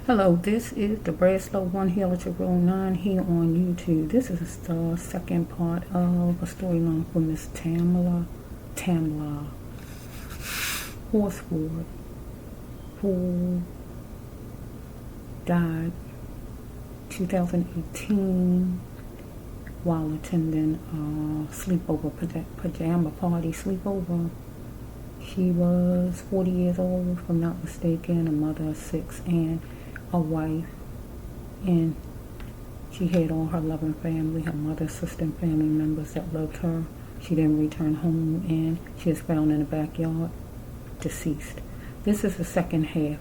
Hello, this is the Breslow 1 Healer to Roll 9 here on YouTube. This is the second part of a storyline for Miss Tamla Horsford, who died 2018 while attending a sleepover, pajama party sleepover. She was 40 years old, if I'm not mistaken, a mother of 6 and a wife, and she had all her loving family, her mother, sister, and family members that loved her. She then returned home, and she was found in the backyard, deceased. This is the second half.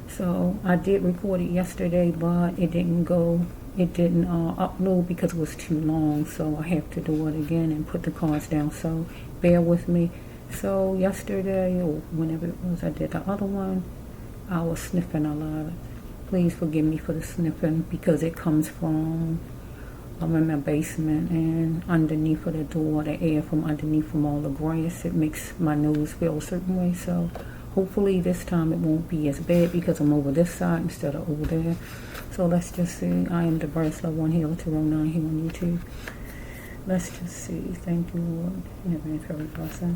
So I did record it yesterday, but it didn't upload because it was too long, so I have to do it again and put the cards down, so bear with me. So yesterday, or whenever it was I did the other one, I was sniffing a lot. Please forgive me for the sniffing because it comes from I'm in my basement, and underneath of the door, the air from underneath from all the grass, it makes my nose feel a certain way. So hopefully this time it won't be as bad because I'm over this side instead of over there. So let's just see. I am the Breslow 1 Healer to Roll 9 here on YouTube. Let's just see. Thank you, Lord. In advance for every blessing.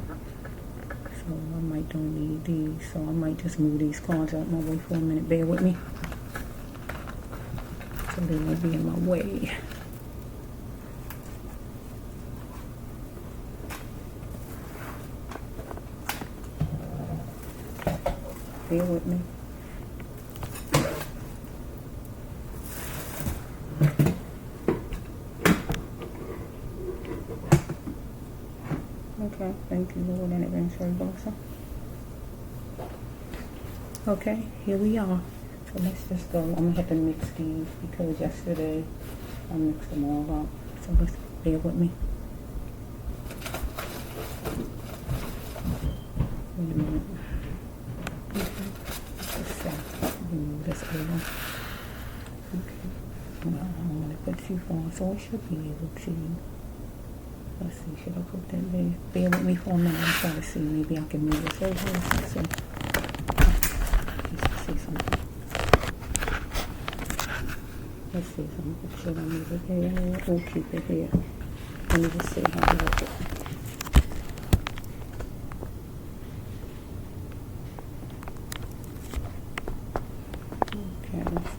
So I might don't need these, so I might just move these cards out my way for a minute. Bear with me, so they won't be in my way. Bear with me. Okay, thank you, Lord, in advance for your blessing. Okay, here we are. So let's just go. I'm going to have to mix these because yesterday I mixed them all up. So let's bear with me. Wait a minute. Okay, let's just remove this over. Okay, well, I don't want to put too far, so I should be able to. Let's see, should I put that there? Bear with me for a minute. I'm trying to see. Maybe I can move this over. Let's see. Let's see something. Let's see something. Should I move it here or keep it here? Let me just see how I like it. Okay, let's see.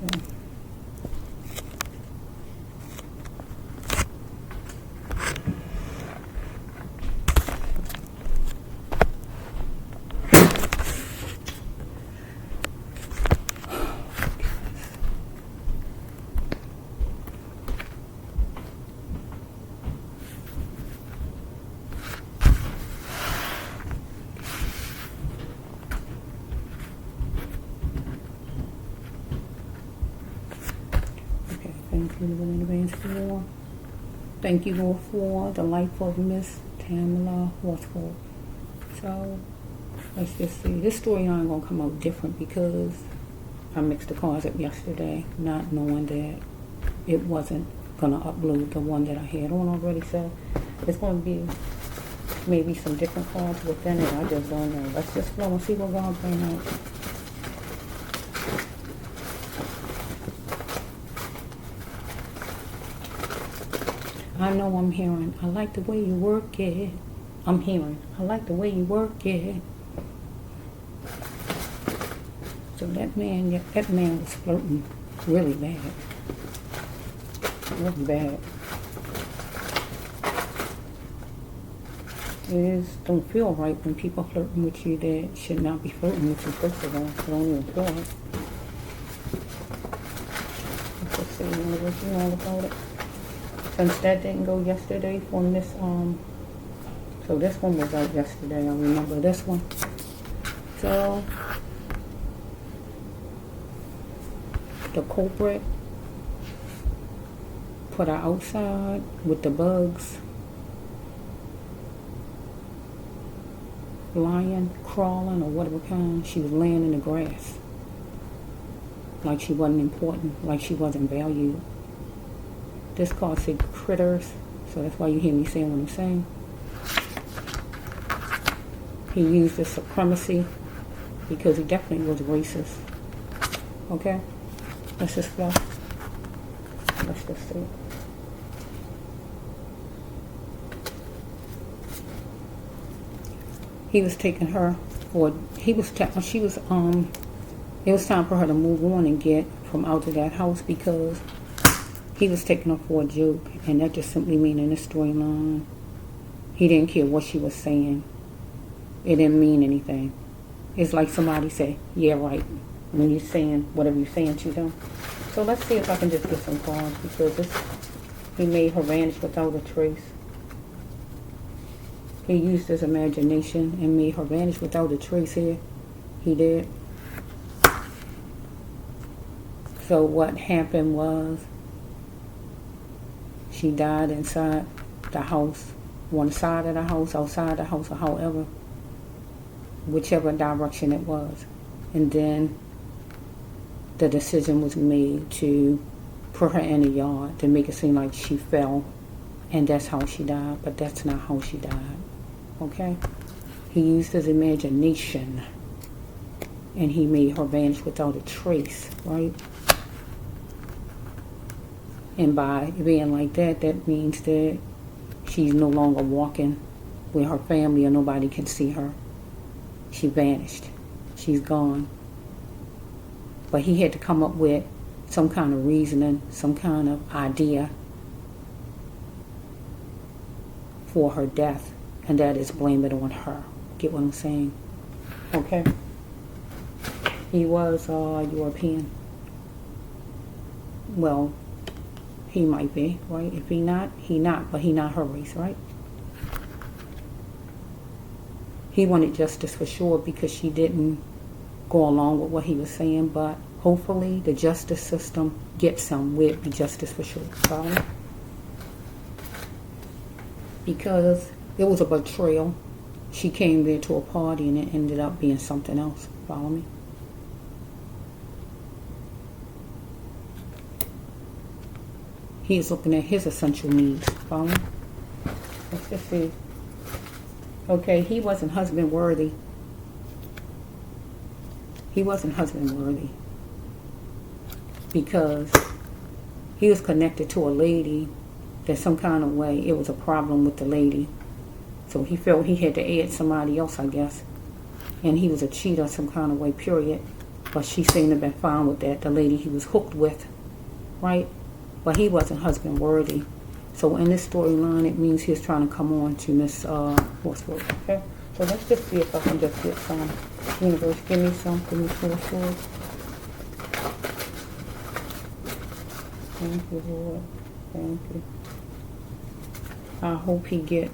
Thank you, Lord, for the life of Miss Tamla Horsford. So let's just see. This storyline gonna come out different because I mixed the cards up yesterday, not knowing that it wasn't gonna upload the one that I had on already. So it's gonna be maybe some different cards within it. I just don't know. Let's just flow and see what God's bring out. I know I'm hearing, I like the way you work it. I'm hearing, I like the way you work it. So that man was flirting really bad. Really bad. It don't feel right when people flirting with you that should not be flirting with you, first of all. I don't even feel it. Let's just see, what you know about it. Since that didn't go yesterday for Miss, so this one was out yesterday, I remember this one. So, the culprit put her outside with the bugs, lying, crawling, or whatever kind. She was laying in the grass. Like she wasn't important, like she wasn't valued. This card said critters, so that's why you hear me saying what I'm saying. He used the supremacy because he definitely was racist. Okay? Let's just go. Let's just see. He was taking her for, it was time for her to move on and get from out of that house because he was taking her for a joke, and that just simply means in the storyline, he didn't care what she was saying. It didn't mean anything. It's like somebody say, yeah, right, when you're saying whatever you're saying to them. So let's see if I can just get some cards, because he made her vanish without a trace. He used his imagination and made her vanish without a trace here. He did. So what happened was she died inside the house, one side of the house, outside the house, or however, whichever direction it was. And then the decision was made to put her in the yard to make it seem like she fell, and that's how she died, but that's not how she died. Okay? He used his imagination and he made her vanish without a trace, right? And by being like that, that means that she's no longer walking with her family or nobody can see her. She vanished. She's gone. But he had to come up with some kind of reasoning, some kind of idea for her death, and that is blame it on her. Get what I'm saying? Okay? He was European. Well, he might be, right? If he not, but he not her race, right? He wanted justice for sure because she didn't go along with what he was saying, but hopefully the justice system gets him with the justice for sure, right? Because it was a betrayal. She came there to a party and it ended up being something else. Follow me? He is looking at his essential needs. Follow me? Let's just see. Okay, he wasn't husband worthy. He wasn't husband worthy because he was connected to a lady that some kind of way it was a problem with the lady. So he felt he had to add somebody else, I guess. And he was a cheater some kind of way, period. But she seemed to have been fine with that, the lady he was hooked with, right? But he wasn't husband worthy. So in this storyline, it means he's trying to come on to Miss Horsford, okay? So let's just see if I can just get some. Universe, give me some for Miss Horsford. Thank you, Lord. Thank you. I hope he get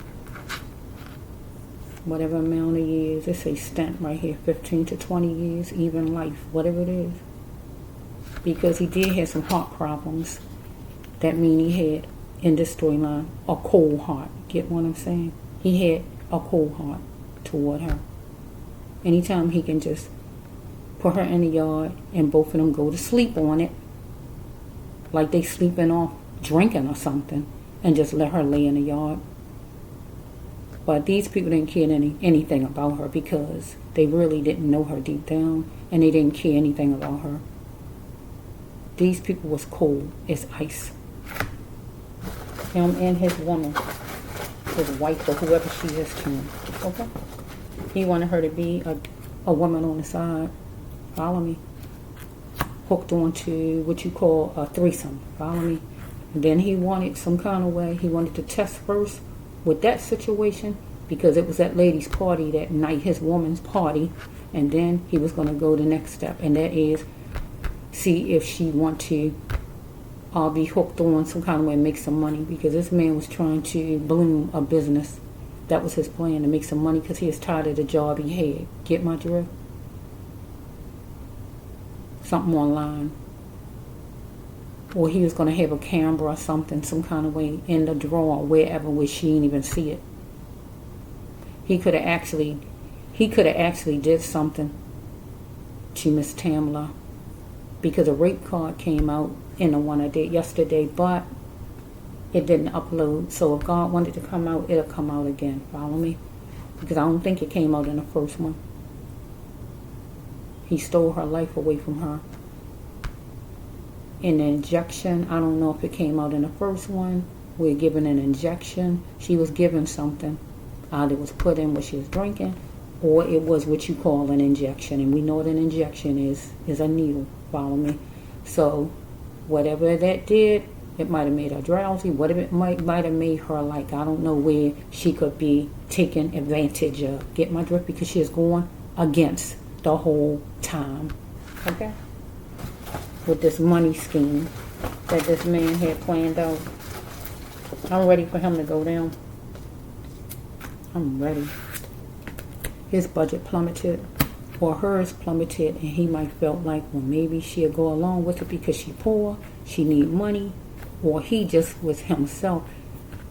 whatever amount of years. It's a stint right here, 15 to 20 years, even life, whatever it is. Because he did have some heart problems. That means he had, in this storyline, a cold heart. Get what I'm saying? He had a cold heart toward her. Anytime he can just put her in the yard and both of them go to sleep on it, like they sleeping off drinking or something, and just let her lay in the yard. But these people didn't care anything about her because they really didn't know her deep down, and they didn't care anything about her. These people was cold as ice. Him and his woman, his wife or whoever she is to him. Okay? He wanted her to be a woman on the side. Follow me? Hooked onto what you call a threesome. Follow me? And then he wanted some kind of way. He wanted to test first with that situation because it was that lady's party that night, his woman's party. And then he was going to go the next step. And that is see if she want to be hooked on some kind of way and make some money, because this man was trying to bloom a business. That was his plan, to make some money because he was tired of the job he had. Get my drift? Something online. Or he was going to have a camera or something, some kind of way in the drawer, wherever, where she didn't even see it. He could have actually did something to Miss Tamla, because a rape card came out in the one I did yesterday, but it didn't upload. So if God wanted to come out, it'll come out again. Follow me? Because I don't think it came out in the first one. He stole her life away from her. in the injection. I don't know if it came out in the first one. We're given an injection. She was given something. Either it was put in what she was drinking, or it was what you call an injection. And we know what an injection is a needle. Follow me? So whatever that did, it might have made her drowsy. Whatever it might have made her, like, I don't know where she could be taken advantage of. Get my drift? Because she is going against the whole time. Okay? With this money scheme that this man had planned out. I'm ready for him to go down. I'm ready. His budget plummeted, or hers plummeted, and he might felt like, well, maybe she'll go along with it because she poor, she need money, or he just was himself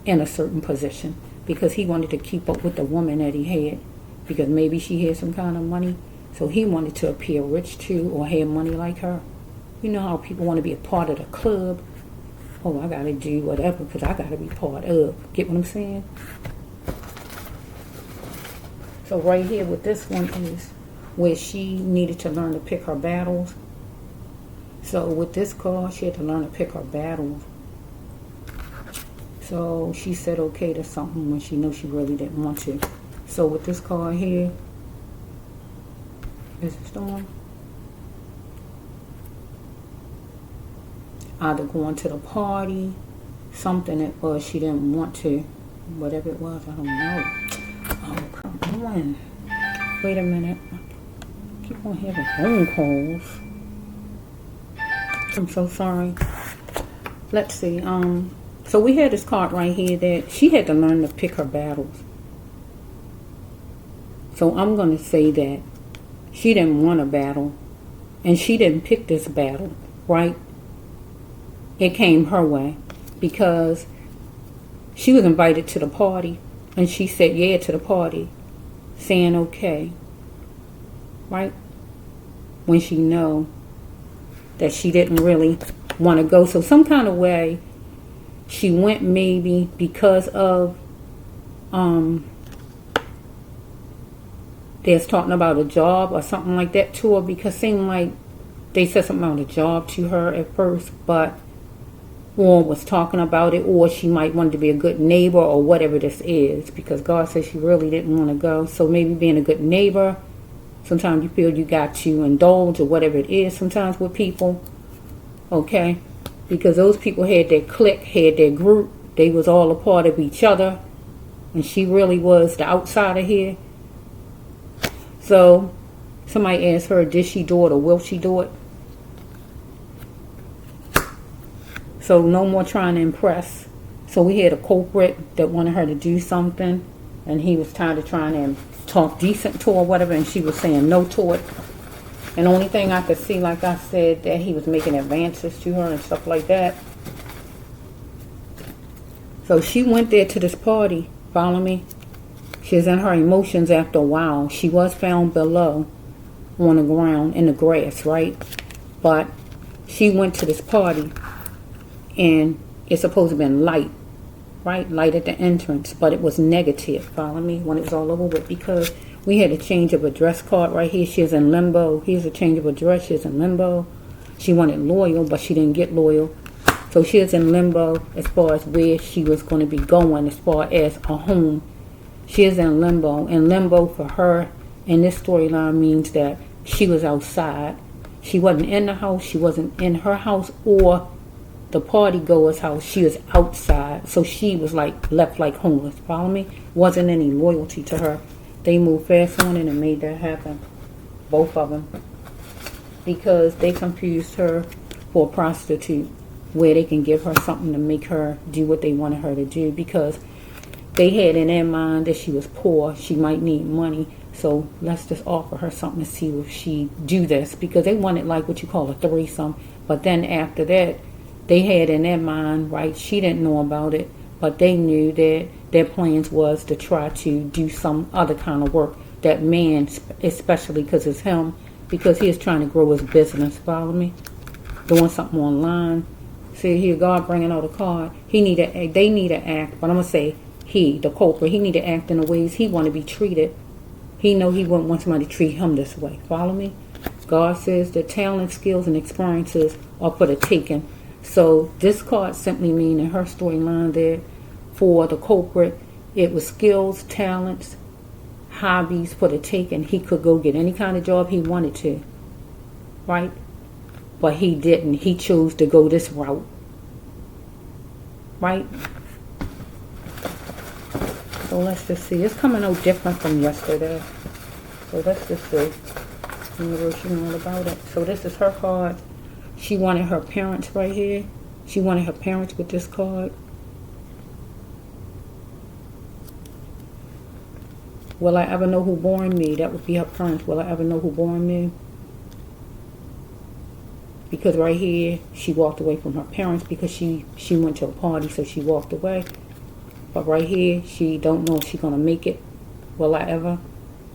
in a certain position because he wanted to keep up with the woman that he had, because maybe she had some kind of money, so he wanted to appear rich too, or have money like her. You know how people want to be a part of the club. Oh, I gotta do whatever because I gotta be part of. Get what I'm saying? So right here with this one is where she needed to learn to pick her battles. So with this card, she had to learn to pick her battles. So she said okay to something when she knew she really didn't want to. So with this card here, is the storm. Either going to the party, something it was she didn't want to. Whatever it was, I don't know. Oh, come on. Wait a minute. I keep on having phone calls. I'm so sorry. Let's see. So we had this card right here that she had to learn to pick her battles. So I'm going to say that she didn't want a battle, and she didn't pick this battle, right? It came her way because she was invited to the party, and she said yeah to the party, saying okay, right? When she know that she didn't really want to go. So some kind of way she went, maybe because of they're talking about a job or something like that to her, because it seemed like they said something about a job to her at first, but or was talking about it, or she might want to be a good neighbor, or whatever this is, because God says she really didn't want to go. So maybe being a good neighbor, sometimes you feel you got to indulge or whatever it is sometimes with people, okay? Because those people had their clique, had their group, they was all a part of each other, and she really was the outsider here. So somebody asked her, did she do it or will she do it? So no more trying to impress. So we had a culprit that wanted her to do something, and he was tired of trying to talk decent to her or whatever, and she was saying no to it. And the only thing I could see, like I said, that he was making advances to her and stuff like that. So she went there to this party, follow me? She was in her emotions after a while. She was found below on the ground in the grass, right? But she went to this party, and it's supposed to have been light, right? Light at the entrance, but it was negative, follow me, when it was all over with, because we had a change of address card right here. She is in limbo. Here's a change of address. She's in limbo. She wanted loyal, but she didn't get loyal. So she is in limbo as far as where she was going to be going, as far as a home. She is in limbo. And limbo for her in this storyline means that she was outside. She wasn't in the house. She wasn't in her house or the party goer's house. She was outside. So she was like left like homeless. Follow me? Wasn't any loyalty to her. They moved fast on it and made that happen. Both of them. Because they confused her for a prostitute, where they can give her something to make her do what they wanted her to do, because they had in their mind that she was poor, she might need money, so let's just offer her something to see if she do this, because they wanted like what you call a threesome. But then after that, they had in their mind, right, she didn't know about it, but they knew that their plans was to try to do some other kind of work. That man, especially because it's him, because he is trying to grow his business, follow me, doing something online. See here, God bringing out a card. They need to act, but I'm going to say he, the culprit, he need to act in the ways he want to be treated. He know he wouldn't want somebody to treat him this way. Follow me? God says the talent, skills, and experiences are for the taking. So this card simply means in her storyline that for the culprit, it was skills, talents, hobbies for the taking. He could go get any kind of job he wanted to, right? But he didn't. He chose to go this route, right? So let's just see. It's coming out different from yesterday. So let's just see. Universe, you know all about it. So this is her card. She wanted her parents right here. She wanted her parents with this card. Will I ever know who born me? That would be her parents. Will I ever know who born me? Because right here, she walked away from her parents because she went to a party, so she walked away. But right here, she don't know if she's going to make it. Will I ever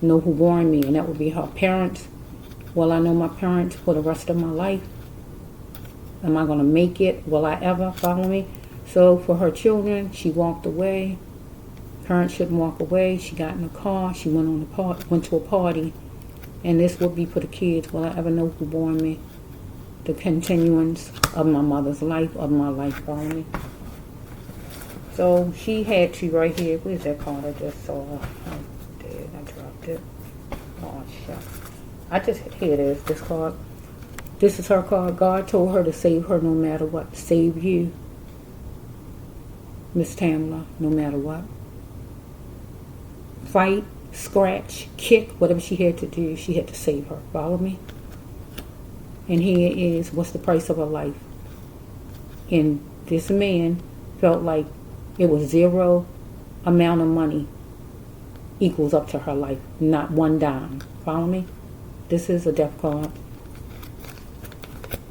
know who born me? And that would be her parents. Will I know my parents for the rest of my life? Am I going to make it? Will I ever? Follow me? So for her children, she walked away. Parents shouldn't walk away. She got in a car. She went to a party. And this would be for the kids. Will I ever know who born me? The continuance of my mother's life, of my life. Follow me? So she had to right here. Where's that card I just saw? I did. I dropped it. Oh, shit. Here it is. This card. This is her card. God told her to save her no matter what. Save you, Miss Tamla, no matter what. Fight, scratch, kick, whatever she had to do, she had to save her. Follow me? And here is what's the price of her life. And this man felt like it was zero amount of money equals up to her life. Not one dime. Follow me? This is a death card.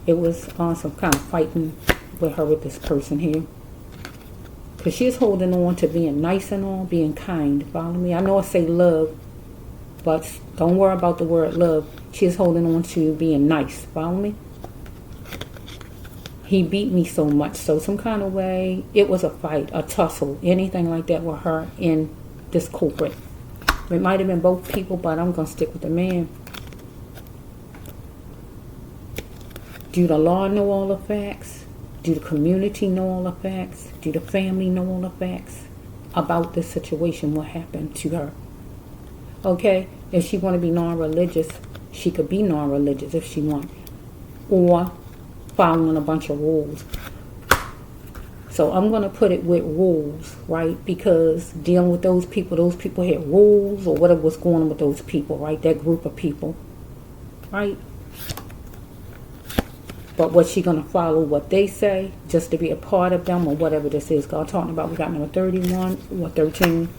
It was on some kind of fighting with her with this person here. Because she's holding on to being nice and all, being kind. Follow me? I know I say love, but don't worry about the word love. She's holding on to being nice. Follow me? He beat me so much. So some kind of way, it was a fight, a tussle, anything like that with her and this culprit. It might have been both people, but I'm going to stick with the man. Do the law know all the facts? Do the community know all the facts? Do the family know all the facts about this situation, what happened to her? Okay, if she want to be non-religious, she could be non-religious if she want. Or following a bunch of rules. So I'm going to put it with rules, right? Because dealing with those people had rules or whatever was going on with those people, right? That group of people, right? But was she going to follow what they say just to be a part of them or whatever this is? God talking about, we got number 31 or 13,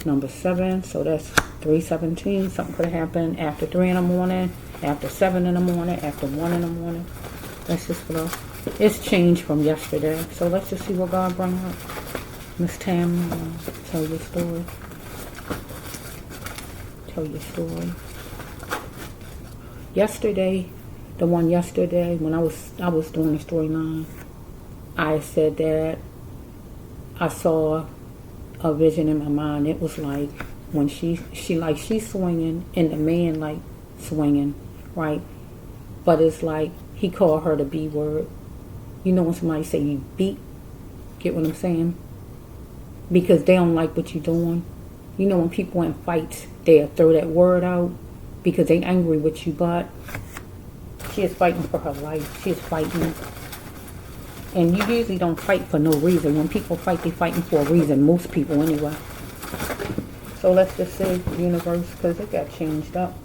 number 7. So that's 3:17. Something could have happened after 3 in the morning, after 7 in the morning, after 1 in the morning. Let's just flow. It's changed from yesterday. So let's just see what God brought up. Miss Tam, tell your story. Tell your story. Yesterday, when I was doing the storyline, I said that I saw a vision in my mind. It was like when she's swinging and the man like swinging, right? But it's like he called her the B word. You know when somebody say you beat, get what I'm saying? Because they don't like what you're doing. You know when people in fights, they'll throw that word out because they angry with you, but she is fighting for her life. She is fighting. And you usually don't fight for no reason. When people fight, they're fighting for a reason. Most people anyway. So let's just say the universe, because it got changed up.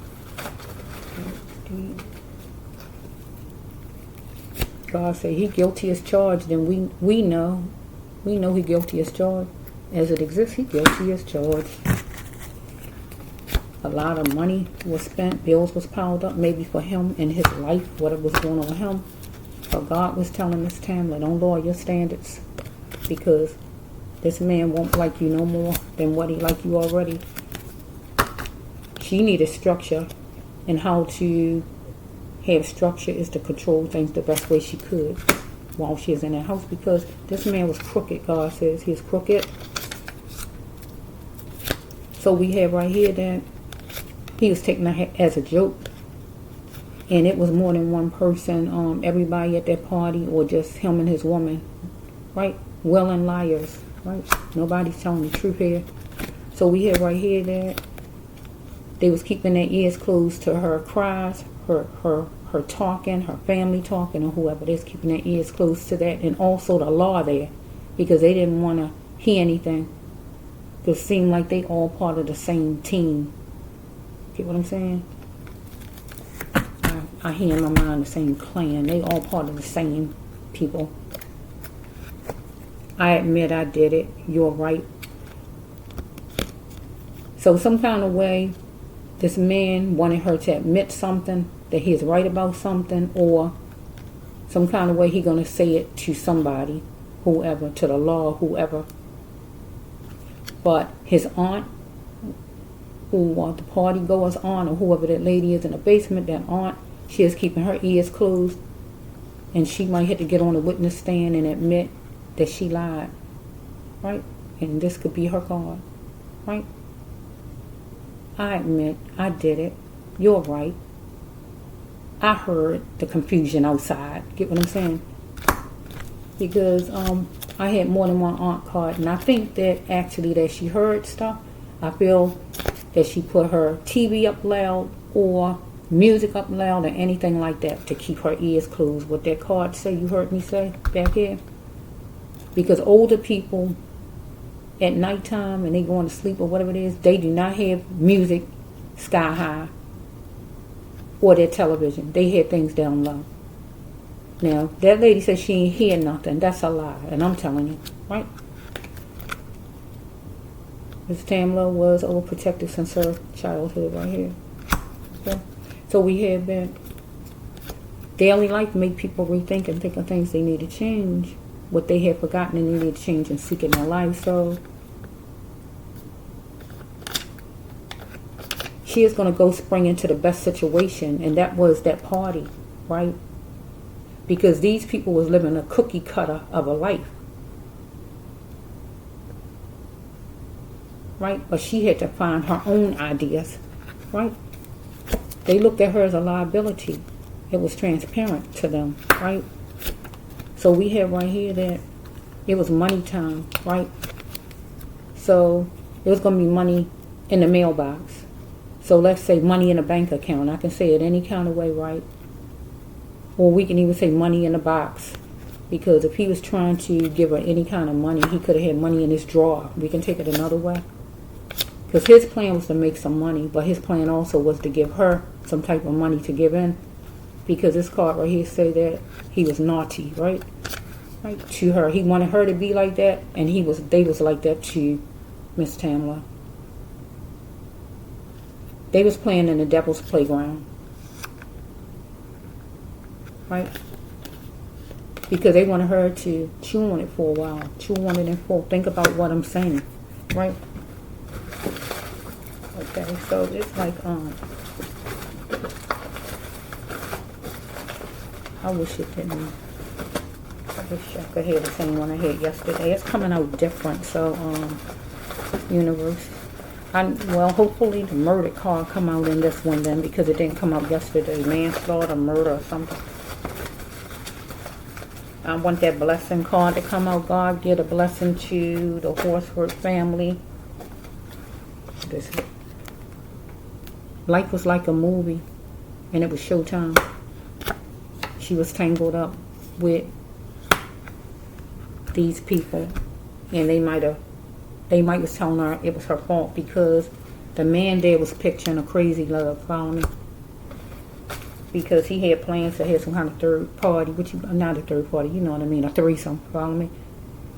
God said he guilty as charged. And we know he guilty as charged. As it exists, he guilty as charged. A lot of money was spent, bills was piled up, maybe for him and his life, whatever was going on with him. But God was telling Miss Tamla, don't lower your standards, because this man won't like you no more than what he like you already. She needed structure, and how to have structure is to control things the best way she could while she is in that house, because this man was crooked. God says he's crooked. So we have right here that he was taking her as a joke. and it was more than one person, everybody at that party, or just him and his woman, right? Willing liars, right? Nobody's telling the truth here. So we have right here that they was keeping their ears closed to her cries, her talking, her family talking, or whoever. They's keeping their ears closed to that, and also the law there, because they didn't want to hear anything. It seemed like they all part of the same team. Get what I'm saying? I hear in my mind the same clan. They all part of the same people. I admit I did it. You're right. So some kind of way, this man wanted her to admit something, that he's right about something, or some kind of way he going to say it to somebody, whoever, to the law, whoever. But his aunt, or the party goer's aunt, or whoever that lady is in the basement, that aunt, she is keeping her ears closed, and she might have to get on a witness stand and admit that she lied, right? And this could be her God, right? I admit I did it. You're right. I heard the confusion outside. Get what I'm saying? Because I had more than one aunt card, and I think that actually that she heard stuff. I feel that she put her TV up loud or music up loud or anything like that to keep her ears closed. What that card say, you heard me say back here? Because older people at nighttime and they going to sleep or whatever it is, they do not have music sky high or their television. They hear things down low. Now, that lady says she ain't hear nothing. That's a lie, and I'm telling you, right? Miss Tamla was overprotective since her childhood right here. Okay? So we have that daily life make people rethink and think of things they need to change, what they have forgotten and they need to change and seek in their life. So she is going to go spring into the best situation, and that was that party, right? Because these people was living a cookie cutter of a life, right? But she had to find her own ideas, right? They looked at her as a liability. It was transparent to them, right? So we have right here that it was money time, right? So it was going to be money in the mailbox. So let's say money in a bank account. I can say it any kind of way, right? Or we can even say money in the box. Because if he was trying to give her any kind of money, he could have had money in his drawer. We can take it another way. Because his plan was to make some money, but his plan also was to give her some type of money to give in. Because this card right here say that he was naughty, right? Right to her. He wanted her to be like that, and they was like that to Miss Tamla. They was playing in the devil's playground. Right? Because they wanted her to chew on it for a while. Chew on it and think about what I'm saying. Right? Okay, so it's like, I wish it didn't. I wish I could have the same one I had yesterday. It's coming out different, so, universe. Well, hopefully the murder card come out in this one then, because it didn't come out yesterday. Manslaughter, murder, or something. I want that blessing card to come out. God, give a blessing to the Horsford family. This life was like a movie, and it was showtime. She was tangled up with these people, and they might was telling her it was her fault because the man there was picturing a crazy love. Follow me? Because he had plans to have some kind of third party, not a third party, you know what I mean, a threesome. Follow me?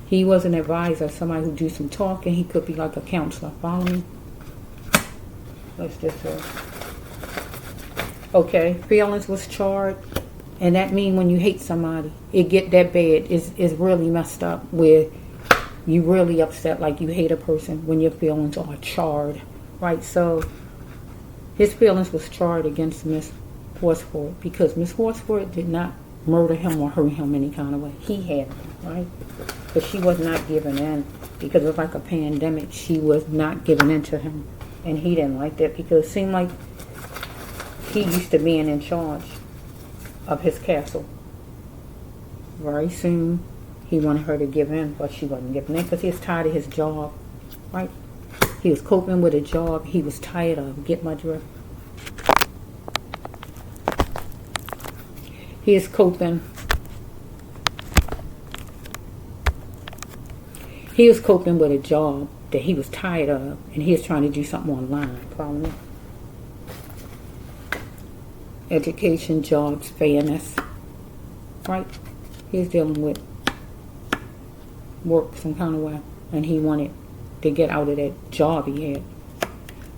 He was an advisor, somebody who do some talking. He could be like a counselor. Follow me? Let's just okay, feelings was charged, and that mean when you hate somebody, it get that bad. It's really messed up where you really upset, like you hate a person when your feelings are charged, right? So his feelings was charged against Miss Horsford because Miss Horsford did not murder him or hurt him any kind of way. He had him, right? But she was not giving in because it was like a pandemic. She was not giving in to him, and he didn't like that because it seemed like he used to being in charge. of his castle. Very soon, he wanted her to give in, but she wasn't giving in because he was tired of his job, right? He was coping with a job he was tired of. Get my drift? He is coping. He was coping with a job that he was tired of, and he was trying to do something online. Follow me? Education, jobs, fairness, right? He's dealing with work some kind of way, and he wanted to get out of that job he had.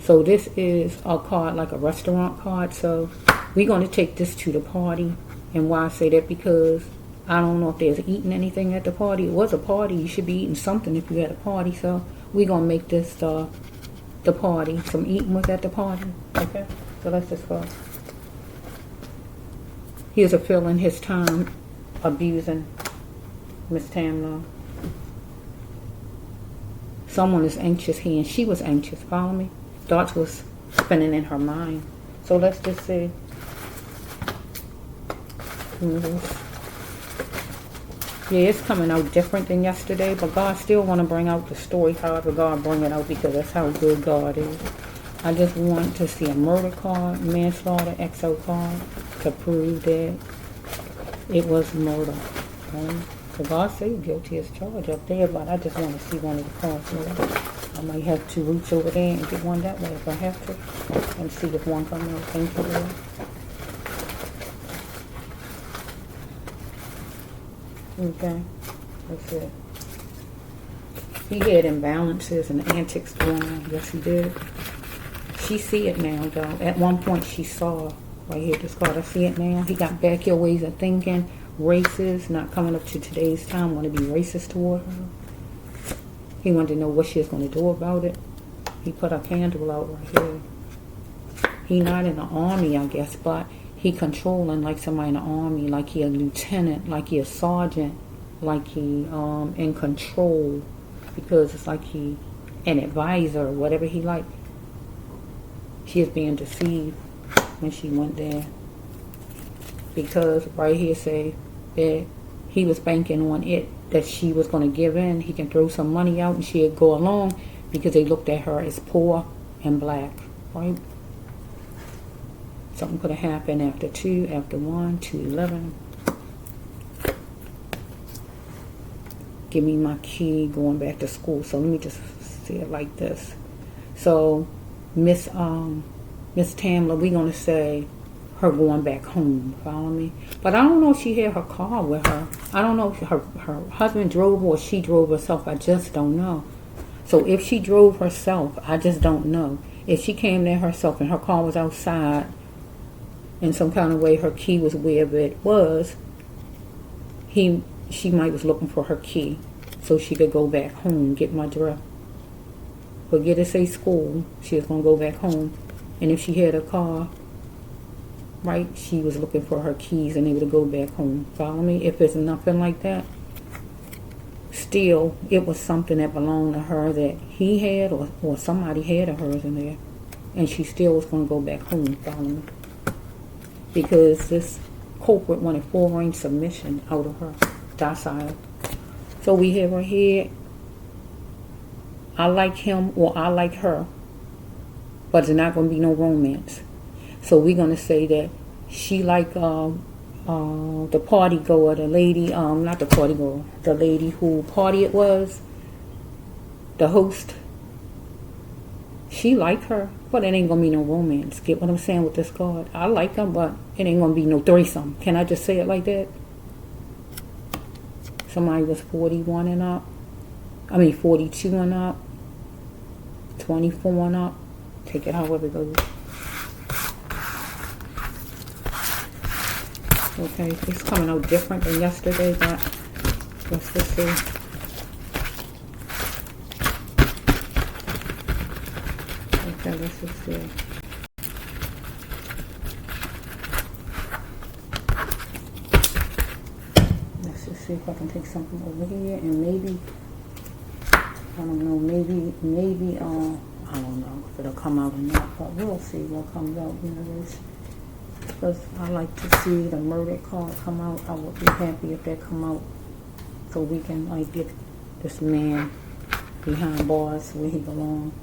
So this is a card, like a restaurant card. So we're going to take this to the party. And why I say that, because I don't know if there's eating anything at the party. It was a party. You should be eating something if you're at a party. So we're going to make this the party. Some eating was at the party. Okay? So let's just go. Here's a feeling his time abusing Miss Tamla. Someone is anxious here, and she was anxious. Follow me? Thoughts was spinning in her mind. So let's just see. Yeah, it's coming out different than yesterday, but God still want to bring out the story however God bring it out, because that's how good God is. I just want to see a murder card, manslaughter, XO card to prove that it was murder. Okay? So God said guilty as charged up there, but I just want to see one of the cards more. I might have to reach over there and get one that way if I have to, and see if one comes out. Thank you, Lord. Okay, that's it. He had imbalances and antics going on. Yes, he did. She see it now, though. At one point, she saw, right here, this card. I see it now. He got backyard ways of thinking, racist, not coming up to today's time, want to be racist toward her. He wanted to know what she was going to do about it. He put a candle out right here. He not in the army, I guess, but he controlling like somebody in the army, like he a lieutenant, like he a sergeant, like he in control, because it's like he an advisor, whatever he like. She is being deceived when she went there, because right here say that he was banking on it, that she was going to give in. He can throw some money out and she'd go along, because they looked at her as poor and black, right? Something could have happened after 2, after 1, 2, 11. Give me my key, going back to school. So let me just say it like this. So Miss Tamla, we're going to say her going back home. Follow me? But I don't know if she had her car with her. I don't know if her husband drove or she drove herself. I just don't know. So if she drove herself, I just don't know. If she came there herself and her car was outside, in some kind of way her key was wherever it was, she might was looking for her key so she could go back home, get my drift. Forget to say school, she was going to go back home. And if she had a car, right, she was looking for her keys and able to go back home. Follow me? If it's nothing like that, still, it was something that belonged to her that he had, or somebody had of hers in there. And she still was going to go back home. Follow me? Because this culprit wanted full-range submission out of her, docile. So we have her here, I like him or I like her, but there's not going to be no romance. So we're going to say that she like the party goer, the lady, not the party goer, the lady who party it was, the host. She like her, but it ain't going to be no romance. Get what I'm saying with this card? I like them, but it ain't going to be no threesome. Can I just say it like that? Somebody was 41 and up. 42 and up. 24 and up. Take it however it goes. Okay, it's coming out different than yesterday, but let's just see. Okay, let's just see. Let's just see if I can take something over here, and maybe, I don't know, maybe, I don't know if it'll come out or not, but we'll see what comes out, universe. because I like to see the murder card come out. I would be happy if that come out so we can like get this man behind bars where he belongs.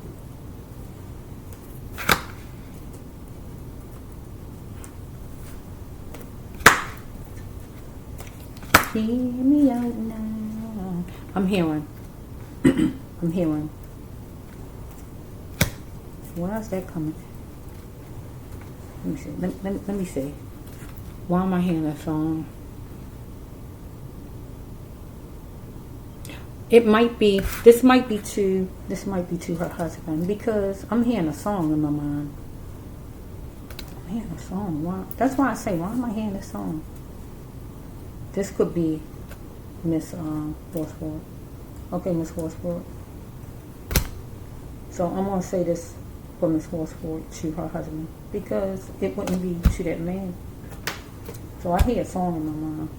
Hear me out now. I'm hearing. I'm hearing. Why is that coming? Let me see. Let me see. Why am I hearing that song? It might be. This might be to her husband, because I'm hearing a song in my mind. I'm hearing a song. Why? That's why I say, why am I hearing this song? This could be Miss Horsford. Okay, Miss Horsford. So I'm going to say this for Miss Horsford to her husband, because it wouldn't be to that man. So I hear a song in my mind.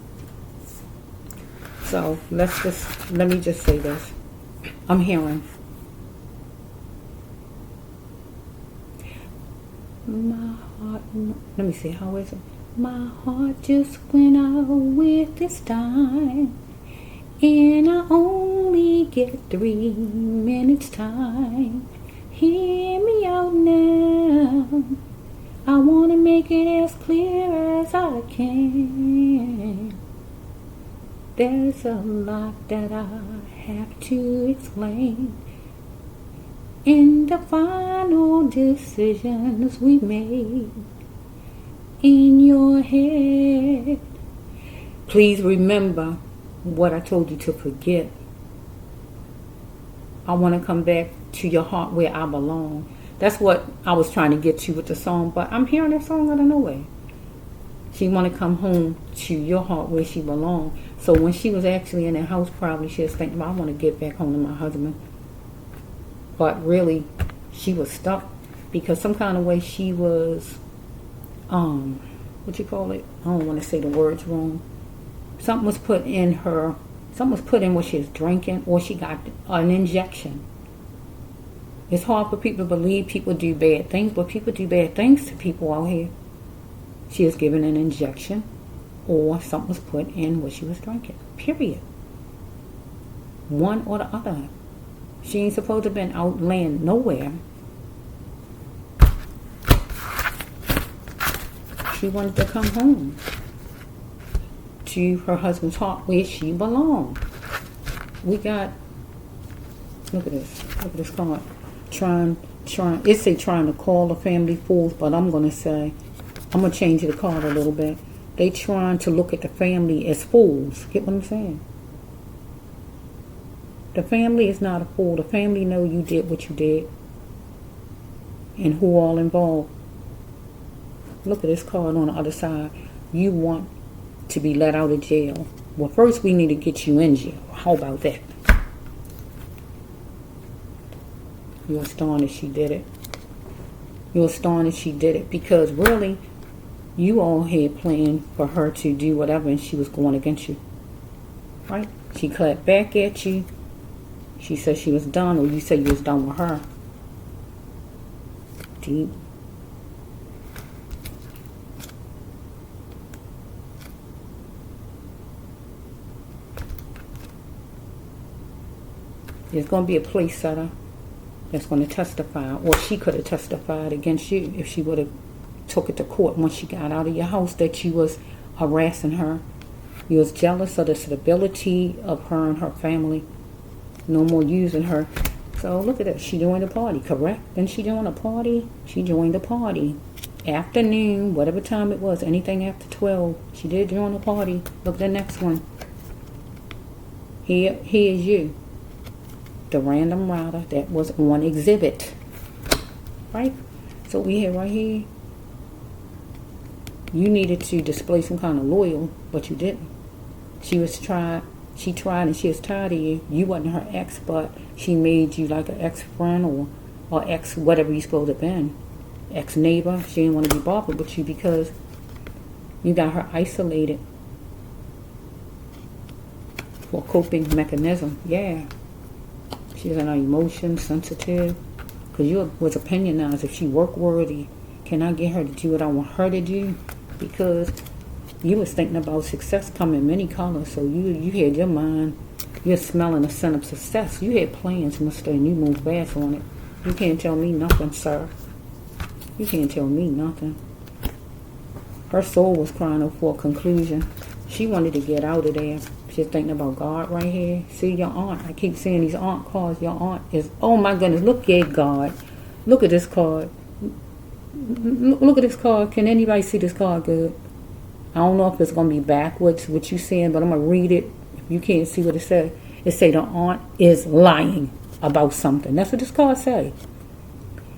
So let me just say this. I'm hearing my heart. Let me see, how is it? My heart just went out with this time, and I only get 3 minutes time. Hear me out now. I want to make it as clear as I can. There's a lot that I have to explain, and the final decisions we made in your head. Please remember what I told you to forget. I want to come back to your heart where I belong. That's what I was trying to get to with the song, but I'm hearing that song out of nowhere. She want to come home to your heart where she belongs. So when she was actually in that house, probably she was thinking, well, I want to get back home to my husband. But really, she was stuck because some kind of way she was, what you call it? I don't want to say the words wrong. Something was put in what she was drinking, or she got an injection. It's hard for people to believe people do bad things, but people do bad things to people out here. She was given an injection, or something was put in what she was drinking. Period. One or the other. She ain't supposed to have been out laying nowhere. She wanted to come home to her husband's heart where she belonged. We got, look at this card. It say trying to call the family fools, but I'm going to change the card a little bit. They trying to look at the family as fools. Get what I'm saying? The family is not a fool. The family know you did what you did and who all involved. Look at this card on the other side. You want to be let out of jail. Well, first we need to get you in jail. How about that? You're astonished she did it. You're astonished she did it because really, you all had planned for her to do whatever, and she was going against you. Right? She clapped back at you. She said she was done, or you said you was done with her. Deep. There's going to be a place setter that's going to testify, or she could have testified against you if she would have took it to court once she got out of your house, that you was harassing her. You was jealous of the stability of her and her family. No more using her. So look at it. She joined the party, correct? Then she joined a party. She joined the party. Afternoon, whatever time it was, anything after 12. She did join the party. Look at the next one. Here is you. The random rider that was on exhibit. Right? So we have right here. You needed to display some kind of loyal, but you didn't. She tried and she was tired of you. You wasn't her ex, but she made you like an ex-friend or ex whatever you supposed to have been. Ex-neighbor. She didn't want to be bothered with you because you got her isolated for coping mechanism. Yeah. She's an emotion sensitive. Because you was opinionized. If she work worthy, can I get her to do what I want her to do? because you was thinking about success coming in many colors. So you had your mind, you're smelling the scent of success. You had plans, mister, and you moved fast on it. You can't tell me nothing, sir. You can't tell me nothing. Her soul was crying out for a conclusion. She wanted to get out of there. She's thinking about God right here. See, your aunt. I keep saying these aunt cards. Your aunt is, oh my goodness, look at God. Look at this card. Look at this card. Can anybody see this card good? I don't know if it's going to be backwards, what you saying, but I'm going to read it. If you can't see what it says, it say the aunt is lying about something. That's what this card say.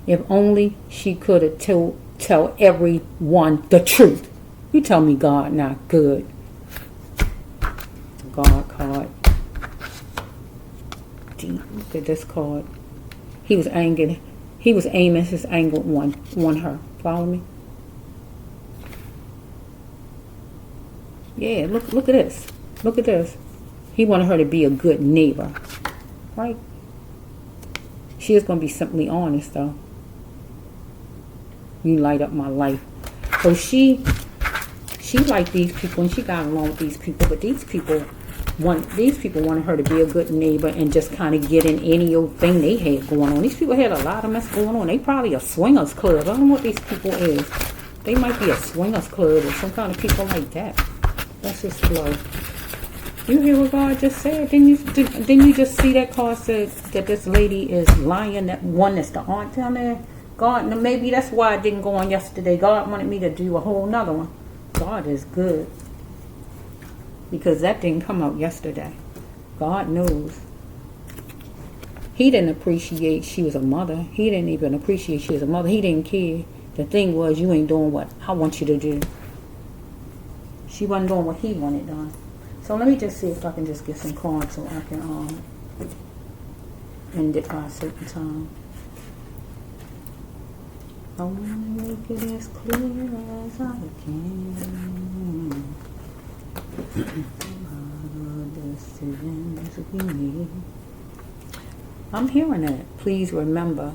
If only she could have tell everyone the truth. You tell me God not good. God card. Look at this card. He was angry. He was aiming his anger on her. Follow me? Yeah, look at this. Look at this. He wanted her to be a good neighbor. Right? She is going to be simply honest, though. You light up my life. So she liked these people and she got along with these people, but these people wanted her to be a good neighbor and just kind of get in any old thing they had going on. These people had a lot of mess going on. They probably a swingers club. I don't know what these people is. They might be a swingers club or some kind of people like that. That's just slow. You hear what God just said? Didn't you just see that card said that this lady is lying? That one that's the aunt down there. God, maybe that's why I didn't go on yesterday. God wanted me to do a whole nother one. God is good. Because that didn't come out yesterday. God knows. He didn't appreciate she was a mother. He didn't even appreciate she was a mother. He didn't care. The thing was, you ain't doing what I want you to do. She wasn't doing what he wanted done. So let me just see if I can just get some cards so I can end it by a certain time. I want to make it as clear as I can. I'm hearing that. Please remember.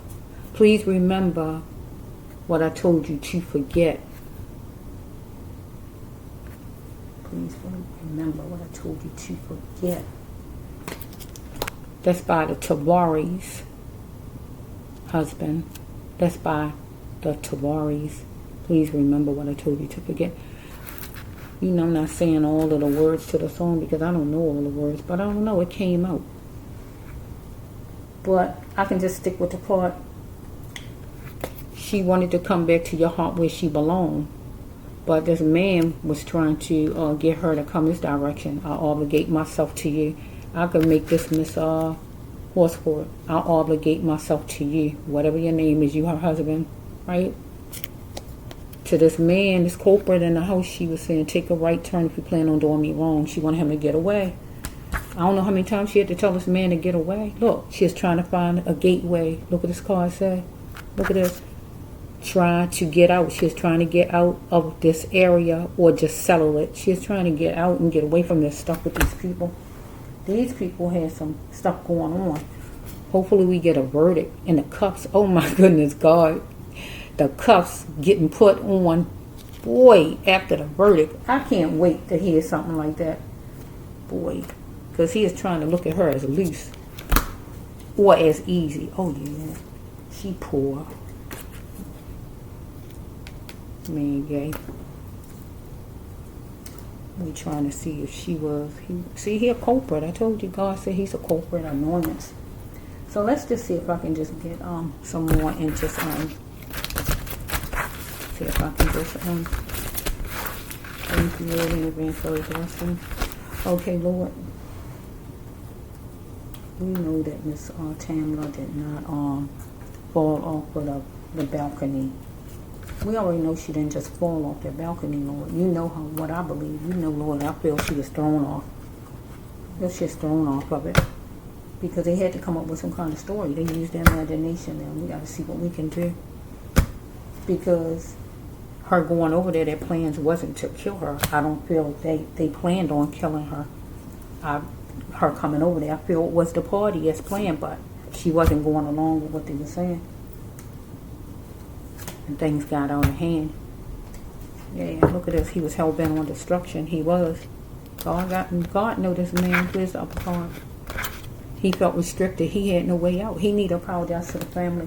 Please remember what I told you to forget. Please remember what I told you to forget. That's by the Tavares husband. That's by the Tavares. Please remember what I told you to forget. You know, I'm not saying all of the words to the song because I don't know all the words, but I don't know. It came out. But I can just stick with the part. She wanted to come back to your heart where she belonged. But this man was trying to get her to come this direction. I obligate myself to you. I could make this Miss Horsford. I obligate myself to you. Whatever your name is, you her husband, right? To this man, this culprit in the house, she was saying, take a right turn if you plan on doing me wrong. She wanted him to get away. I don't know how many times she had to tell this man to get away. Look, she was trying to find a gateway. Look what this card say. Look at this. Trying to get out. She was trying to get out of this area or just settle it. She was trying to get out and get away from this stuff with these people. These people had some stuff going on. Hopefully we get a verdict. And the cuffs, oh my goodness, God. The cuffs getting put on, boy, after the verdict. I can't wait to hear something like that. Boy, because he is trying to look at her as loose or as easy. Oh yeah, she poor. Man, gay. We trying to see if she was. See, he a culprit. I told you, God said he's a culprit, annoyance. So let's just see if I can just get some more and just see if I can just thank you, Lord, in advance for his blessing. Okay, Lord. We know that Miss Tamla did not fall off of the balcony. We already know she didn't just fall off the balcony, Lord. You know what I believe. You know, Lord, I feel she was thrown off. I feel she was thrown off of it. Because they had to come up with some kind of story. They used their imagination, and we got to see what we can do. Because her going over there, their plans wasn't to kill her. I don't feel they planned on killing her. Her coming over there, I feel it was the party as planned, but she wasn't going along with what they were saying. And things got out of hand. Yeah, look at this. He was hell-bent on destruction. He was. God know this man. Where's the upper part? He felt restricted. He had no way out. He need to apologize to the family.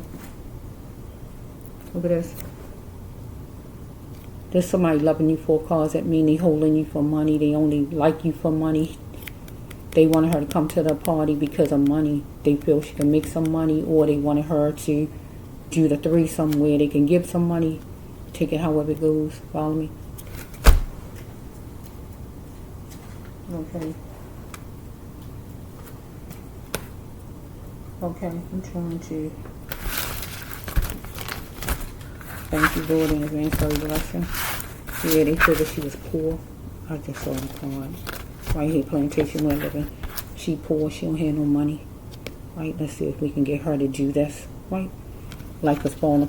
Look at this. There's somebody loving you for a cause. That mean they holding you for money. They only like you for money. They wanted her to come to the party because of money. They feel she can make some money, or they wanted her to do the threesome where they can give some money. Take it however it goes. Follow me? Okay. Okay, I'm trying to thank you, Lord, in advance for your blessing. Yeah, they said that she was poor. I just saw the card. Right here, plantation we're living. She poor, she don't have no money. Right, let's see if we can get her to do this. Right? Life was falling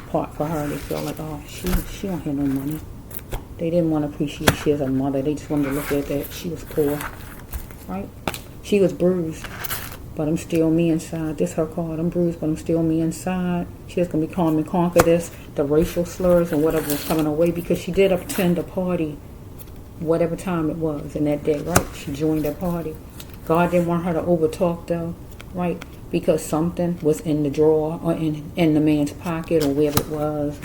apart for her. They feel like, oh, she don't have no money. They didn't want to appreciate she as a mother. They just wanted to look at that she was poor. Right? She was bruised, but I'm still me inside. This her card. I'm bruised, but I'm still me inside. She was going to be calm and conquer this, the racial slurs and whatever was coming her way, because she did attend a party, whatever time it was in that day, right? She joined that party. God didn't want her to overtalk, though, right? Because something was in the drawer or in the man's pocket or wherever it was.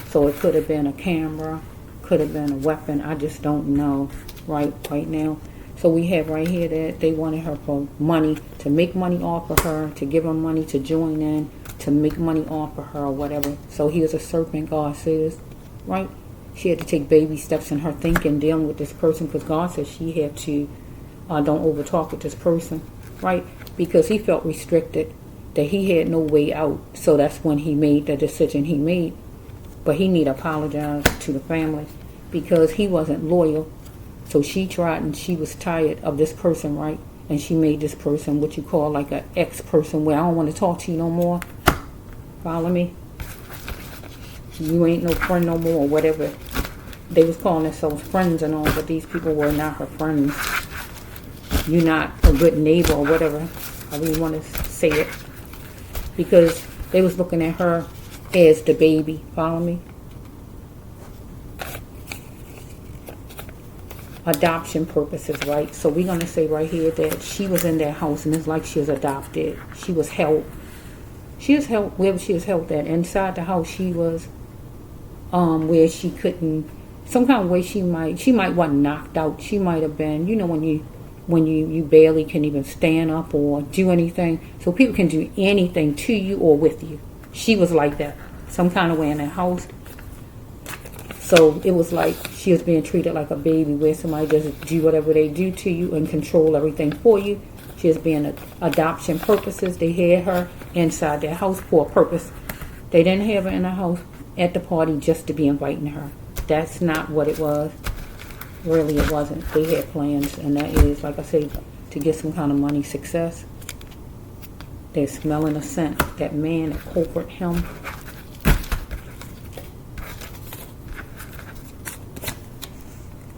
So it could have been a camera, could have been a weapon. I just don't know right now. So we have right here that they wanted her for money, to make money off of her, to give her money to join in, to make money off of her or whatever. So here's a serpent, God says, right? She had to take baby steps in her thinking, dealing with this person, because God says she had to don't overtalk with this person, right? Because he felt restricted, that he had no way out. So that's when he made the decision he made. But he need to apologize to the family because he wasn't loyal. So she tried, and she was tired of this person, right? And she made this person what you call like an ex-person, where I don't want to talk to you no more. Follow me? You ain't no friend no more, or whatever. They was calling themselves friends and all, but these people were not her friends. You're not a good neighbor or whatever. I really want to say it. Because they was looking at her as the baby. Follow me? Adoption purposes, right? So we're going to say right here that she was in that house, and it's like she was adopted. She was held. She was held wherever she was held at. Inside the house, she was where she couldn't, some kind of way she might want knocked out. She might have been, you know, when you barely can even stand up or do anything. So people can do anything to you or with you. She was like that, some kind of way in that house. So it was like she was being treated like a baby, where somebody just do whatever they do to you and control everything for you. She was being adoption purposes. They had her inside their house for a purpose. They didn't have her in the house at the party just to be inviting her. That's not what it was. Really, it wasn't. They had plans, and that is, like I say, to get some kind of money, success. They're smelling a scent. That man, that culprit, him.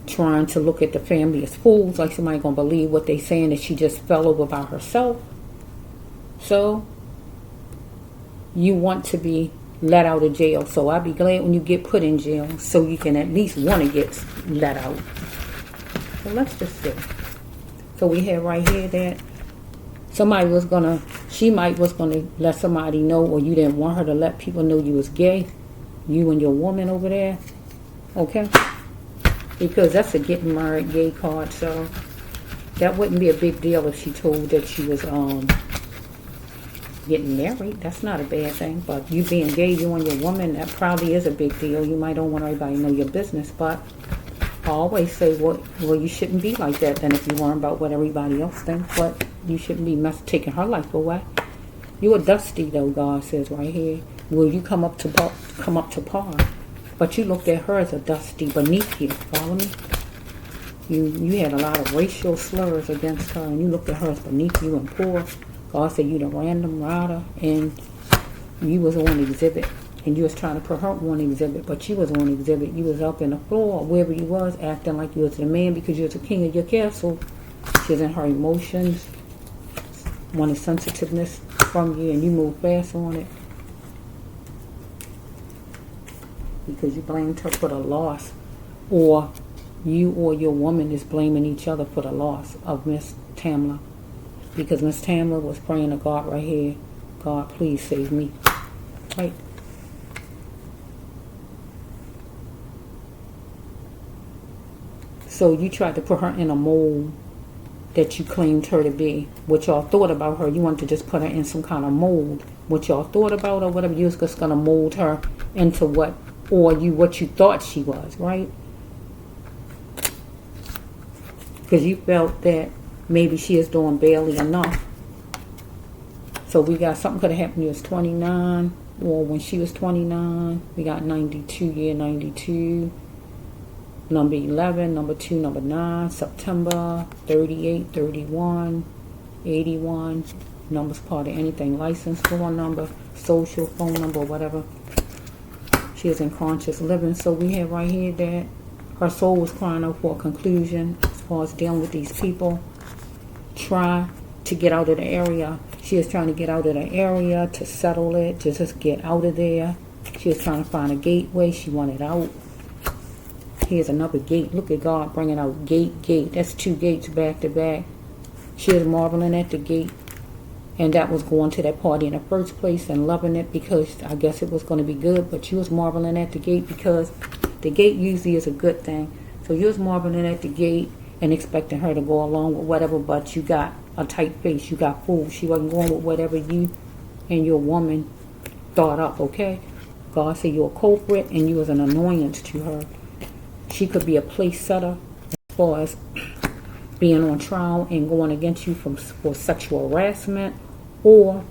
Trying to look at the family as fools, like somebody gonna believe what they saying, that she just fell over by herself. So you want to be let out of jail. So I'll be glad when you get put in jail, so you can at least want to get let out. So let's just see. So we have right here that she might was gonna let somebody know, or you didn't want her to let people know you was gay, you and your woman over there, okay? Because that's a getting married gay card, so that wouldn't be a big deal if she told that she was getting married. That's not a bad thing. But you being gay, you and your woman, that probably is a big deal. You might don't want everybody to know your business, but I always say, well, you shouldn't be like that then if you worry about what everybody else thinks. But you shouldn't be taking her life away. You are dusty, though, God says right here. Will you come up to par? But you looked at her as a dusty beneath you. Follow me? You had a lot of racial slurs against her, and you looked at her as beneath you and poor. God said you the random rider, and you was on exhibit, and you was trying to put her on exhibit, but you was on exhibit. You was up in the floor, or wherever you was, acting like you was the man because you was the king of your castle. She was in her emotions, wanted sensitiveness from you, and you moved fast on it. Because you blamed her for the loss. or you or your woman is blaming each other for the loss of Miss Tamla. Because Miss Tamla was praying to God right here, God, please save me. Right? So you tried to put her in a mold that you claimed her to be. What y'all thought about her, you wanted to just put her in some kind of mold. What y'all thought about her, whatever, you was just going to mold her into what you thought she was, right? Because you felt that maybe she is doing barely enough. So we got something could have happened when you was 29, or when she was 29. We got 92, year 92. Number 11, number 2, number 9, September, 38, 31, 81. Numbers part of anything. License, phone number, social, phone number, whatever. She is in conscious living. So we have right here that her soul was crying out for a conclusion as far as dealing with these people. Try to get out of the area. She is trying to get out of the area to settle it, to just get out of there. She was trying to find a gateway. She wanted out. Here's another gate. Look at God bringing out gate, gate. That's 2 gates back to back. She was marveling at the gate. And that was going to that party in the first place and loving it because I guess it was going to be good. But she was marveling at the gate because the gate usually is a good thing. So you was marveling at the gate and expecting her to go along with whatever. But you got a tight face. You got fooled. She wasn't going with whatever you and your woman thought up, okay? God said you're a culprit and you was an annoyance to her. She could be a place setter as far as being on trial and going against you for sexual harassment, or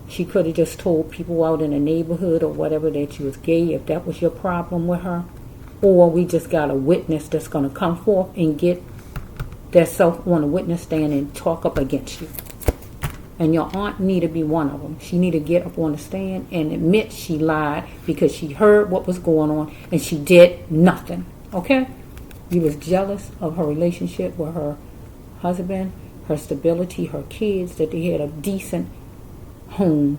she could have just told people out in the neighborhood or whatever that you was gay if that was your problem with her, or we just got a witness that's going to come forth and get their self on a witness stand and talk up against you. And your aunt need to be one of them. She need to get up on the stand and admit she lied because she heard what was going on and she did nothing. Okay? You was jealous of her relationship with her husband, her stability, her kids, that they had a decent home,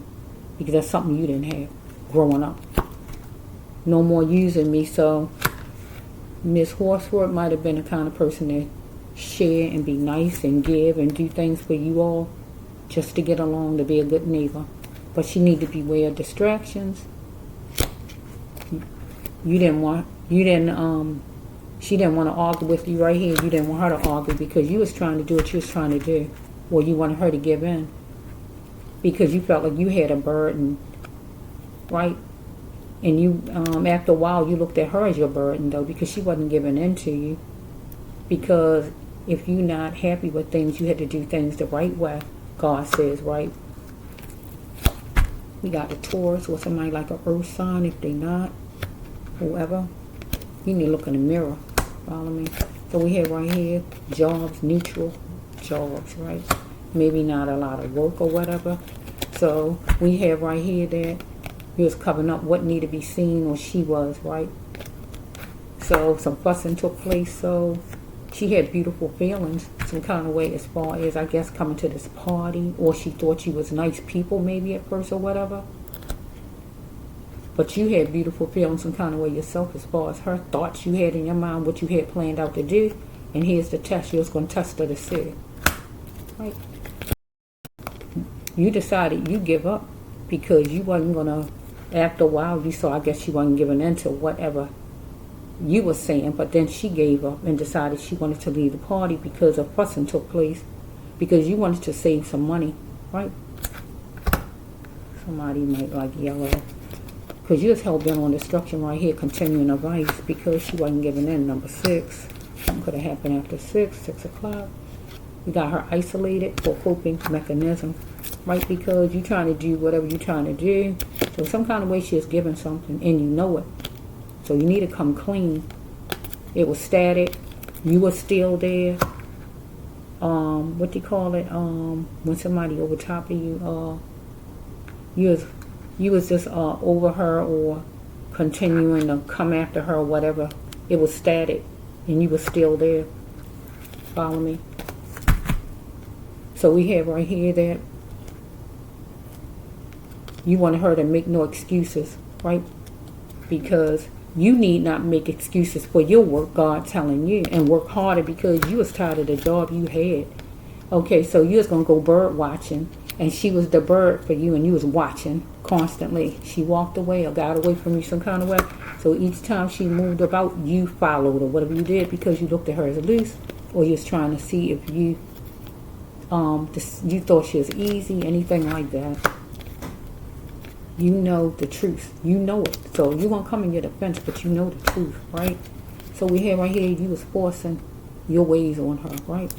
because that's something you didn't have growing up. No more using me. So Miss Horsford might have been the kind of person that share and be nice and give and do things for you all, just to get along, to be a good neighbor. But she need to beware of distractions. She didn't want to argue with you right here. You didn't want her to argue because you was trying to do what you was trying to do. Or you wanted her to give in. Because you felt like you had a burden. Right? And you, after a while, you looked at her as your burden, though, because she wasn't giving in to you. Because if you're not happy with things, you had to do things the right way. God says, right? We got the Taurus or somebody like an earth sign. If they not, whoever, you need to look in the mirror. Follow me? So we have right here jobs, neutral jobs, right? Maybe not a lot of work or whatever. So we have right here that you was covering up what needed to be seen, or she was, right? So some fussing took place. So she had beautiful feelings some kind of way as far as, I guess, coming to this party, or she thought you was nice people maybe at first or whatever. But you had beautiful feelings some kind of way yourself as far as her thoughts you had in your mind, what you had planned out to do. And here's the test. You was going to test her to see. Right? You decided you give up because you wasn't going to, after a while you saw, I guess she wasn't giving in to whatever you were saying, but then she gave up and decided she wanted to leave the party because a fussing took place, because you wanted to save some money, right? Somebody might like yellow, because you was hell-bent on destruction right here, continuing a vice, because she wasn't giving in. Number 6, something could have happened after 6 o'clock. You got her isolated for coping mechanism, right? Because you're trying to do whatever you're trying to do, so some kind of way she is giving something, and you know it. So you need to come clean. It was static. You were still there. What do you call it? When somebody over top of you, you was just over her or continuing to come after her or whatever. It was static, and you were still there. Follow me? So we have right here that you wanted her to make no excuses, right? Because you need not make excuses for your work, God telling you, and work harder because you was tired of the job you had. Okay, so you was going to go bird watching, and she was the bird for you, and you was watching constantly. She walked away or got away from you some kind of way. So each time she moved about, you followed or whatever you did because you looked at her as loose, or you was trying to see if you you thought she was easy, anything like that. You know the truth. You know it. So you won't come in your defense, but you know the truth, right? So we have right here, you was forcing your ways on her, right?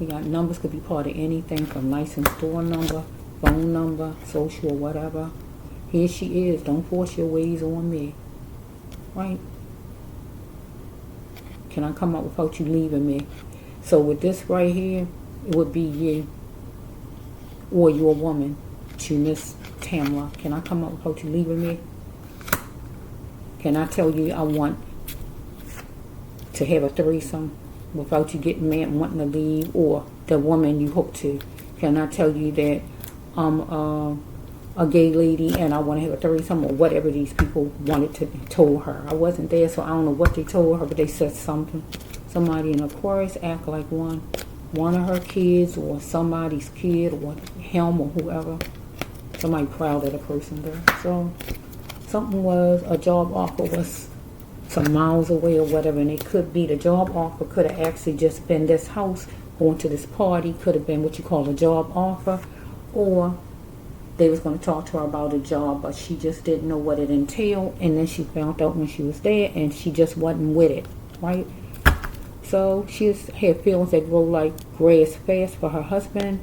We got numbers, could be part of anything from license, store number, phone number, social, whatever. Here she is. Don't force your ways on me, right? Can I come up without you leaving me? So with this right here, it would be you or your woman to Miss Tamla. Can I come up without you leaving me? Can I tell you I want to have a threesome without you getting mad and wanting to leave, or the woman you hope to? Can I tell you that I'm a gay lady and I want to have a threesome, or whatever these people wanted to told her? I wasn't there, so I don't know what they told her, but they said something. Somebody in Aquarius act like one of her kids or somebody's kid or him or whoever. Somebody proud of the person there. So something was, a job offer was some miles away or whatever, and it could be the job offer could have actually just been this house, going to this party, could have been what you call a job offer, or they was going to talk to her about a job, but she just didn't know what it entailed, and then she found out when she was there, and she just wasn't with it, right? So she had feelings that grow like grass fast for her husband,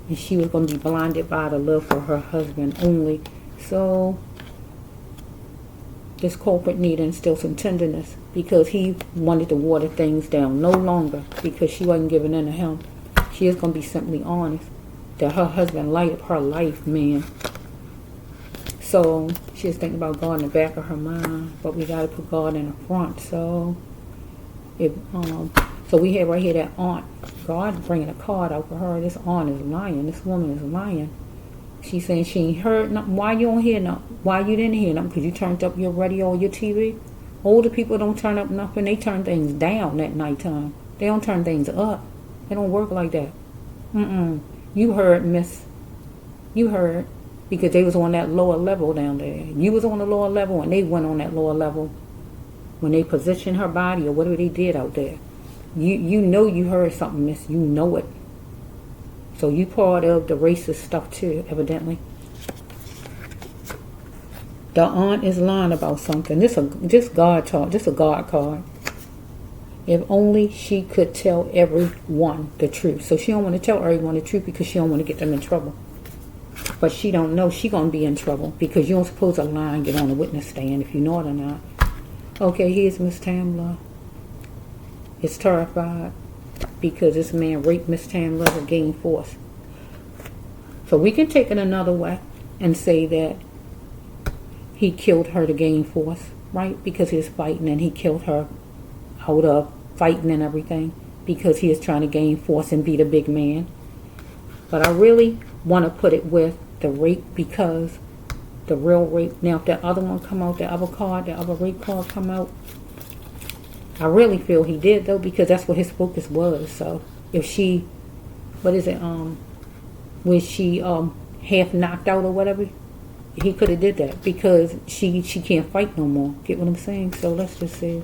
and she was going to be blinded by the love for her husband only. So this culprit needed to instill some tenderness because he wanted to water things down. No longer, because she wasn't giving in to him. She is going to be simply honest that her husband lighted up her life, man. So she was thinking about God in the back of her mind, but we got to put God in the front. So so we have right here that aunt. God bringing a card out for her. This aunt is lying. This woman is lying. She's saying she ain't heard nothing. Why you don't hear nothing? Why you didn't hear nothing? Because you turned up your radio or your TV. Older people don't turn up nothing. They turn things down at nighttime. They don't turn things up. They don't work like that. You heard, miss. You heard. Because they was on that lower level down there. You was on the lower level and they went on that lower level when they positioned her body or whatever they did out there. You know you heard something, miss. You know it. So you part of the racist stuff too, evidently. The aunt is lying about something. This God talk. This a God card. If only she could tell everyone the truth. So she don't want to tell everyone the truth because she don't want to get them in trouble. But she don't know she gonna be in trouble because you don't supposed to lie and get on the witness stand if you know it or not. Okay, here's Miss Tamla. Is terrified because this man raped Miss Tamla to gain force. So we can take it another way and say that he killed her to gain force, right? Because he was fighting and he killed her out of fighting and everything because he is trying to gain force and be the big man. But I really want to put it with the rape because the real rape. Now if that other one come out, the other card, the other rape card come out, I really feel he did though because that's what his focus was. So if she, what is it, when she half knocked out or whatever, he could have did that because she can't fight no more. Get what I'm saying? So let's just see.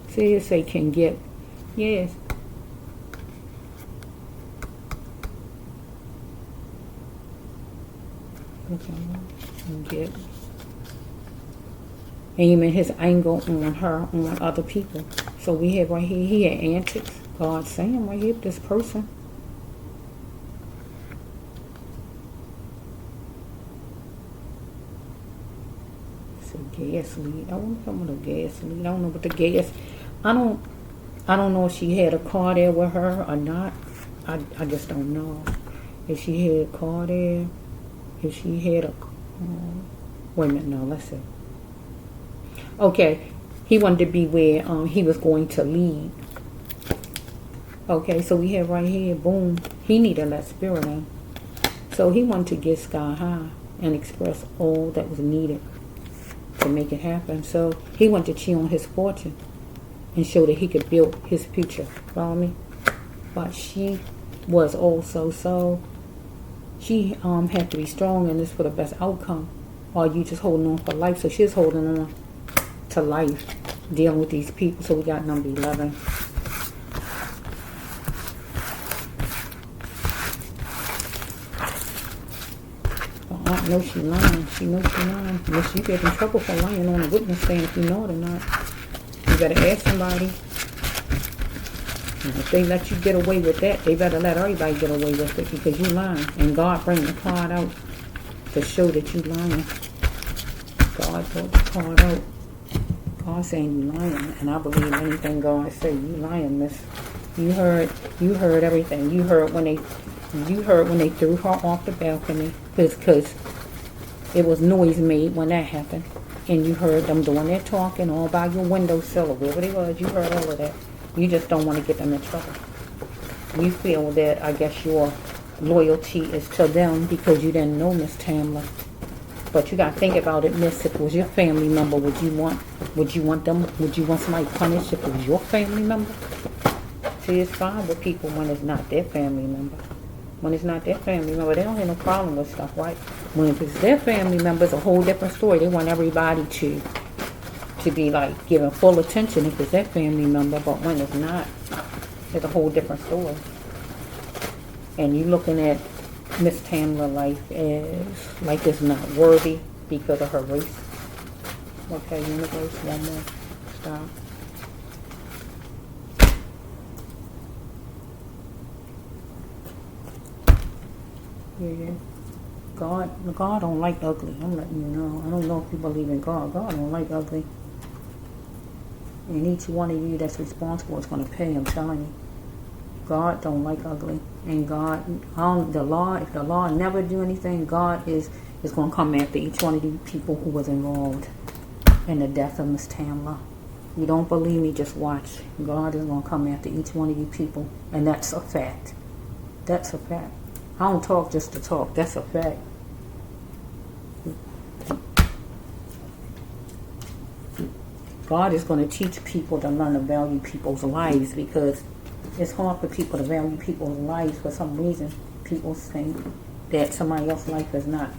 See, it say can get. Yes. Can get. Aiming his anger on her, on other people. So we have right here, he had antics. God saying right here, this person. It's a gas lead. I want to come with a gas lead. I don't know what the gas. I don't know if she had a car there with her or not. I just don't know. If she had a car there. If she had a. Wait a minute, no, let's see. Okay, he wanted to be where he was going to lead. Okay, so we have right here, boom. He needed that spirit in. So he wanted to get sky high and express all that was needed to make it happen. So he went to cheat on his fortune and show that he could build his future. Follow me? But she was also, so she had to be strong in this for the best outcome. Or you just holding on for life. So she's holding on to life, dealing with these people. So we got number 11. I know she lying. She knows she lying. Unless you get in trouble for lying on a witness stand, if you know it or not. You better ask somebody. And if they let you get away with that, they better let everybody get away with it because you lying. And God bring the card out to show that you lying. God brought the card out. God saying you lying. And I believe anything God say. You lying, miss. You heard everything. You heard when they threw her off the balcony because it was noise made when that happened. And you heard them doing their talking all by your windowsill or wherever they was. You heard all of that. You just don't want to get them in trouble. You feel that, I guess, your loyalty is to them because you didn't know Miss Tamla. But you got to think about it, miss. If it was your family member, would you want somebody punished if it was your family member? See, it's fine with people when it's not their family member. When it's not their family member, they don't have no problem with stuff, right? When if it's their family member, it's a whole different story. They want everybody to be like giving full attention if it's their family member, but when it's not, it's a whole different story. And you looking at Miss Tamla life as like it's not worthy because of her race. Okay, universe, one more. Stop. Yeah. God don't like ugly. I'm letting you know. I don't know if you believe in God. God don't like ugly. And each one of you that's responsible is going to pay. I'm telling you. God don't like ugly. And God, if the law never do anything, God is going to come after each one of you people who was involved in the death of Miss Tamla. You don't believe me, just watch. God is going to come after each one of you people. And that's a fact. That's a fact. I don't talk just to talk. That's a fact. God is going to teach people to learn to value people's lives because it's hard for people to value people's lives for some reason. People think that somebody else's life is not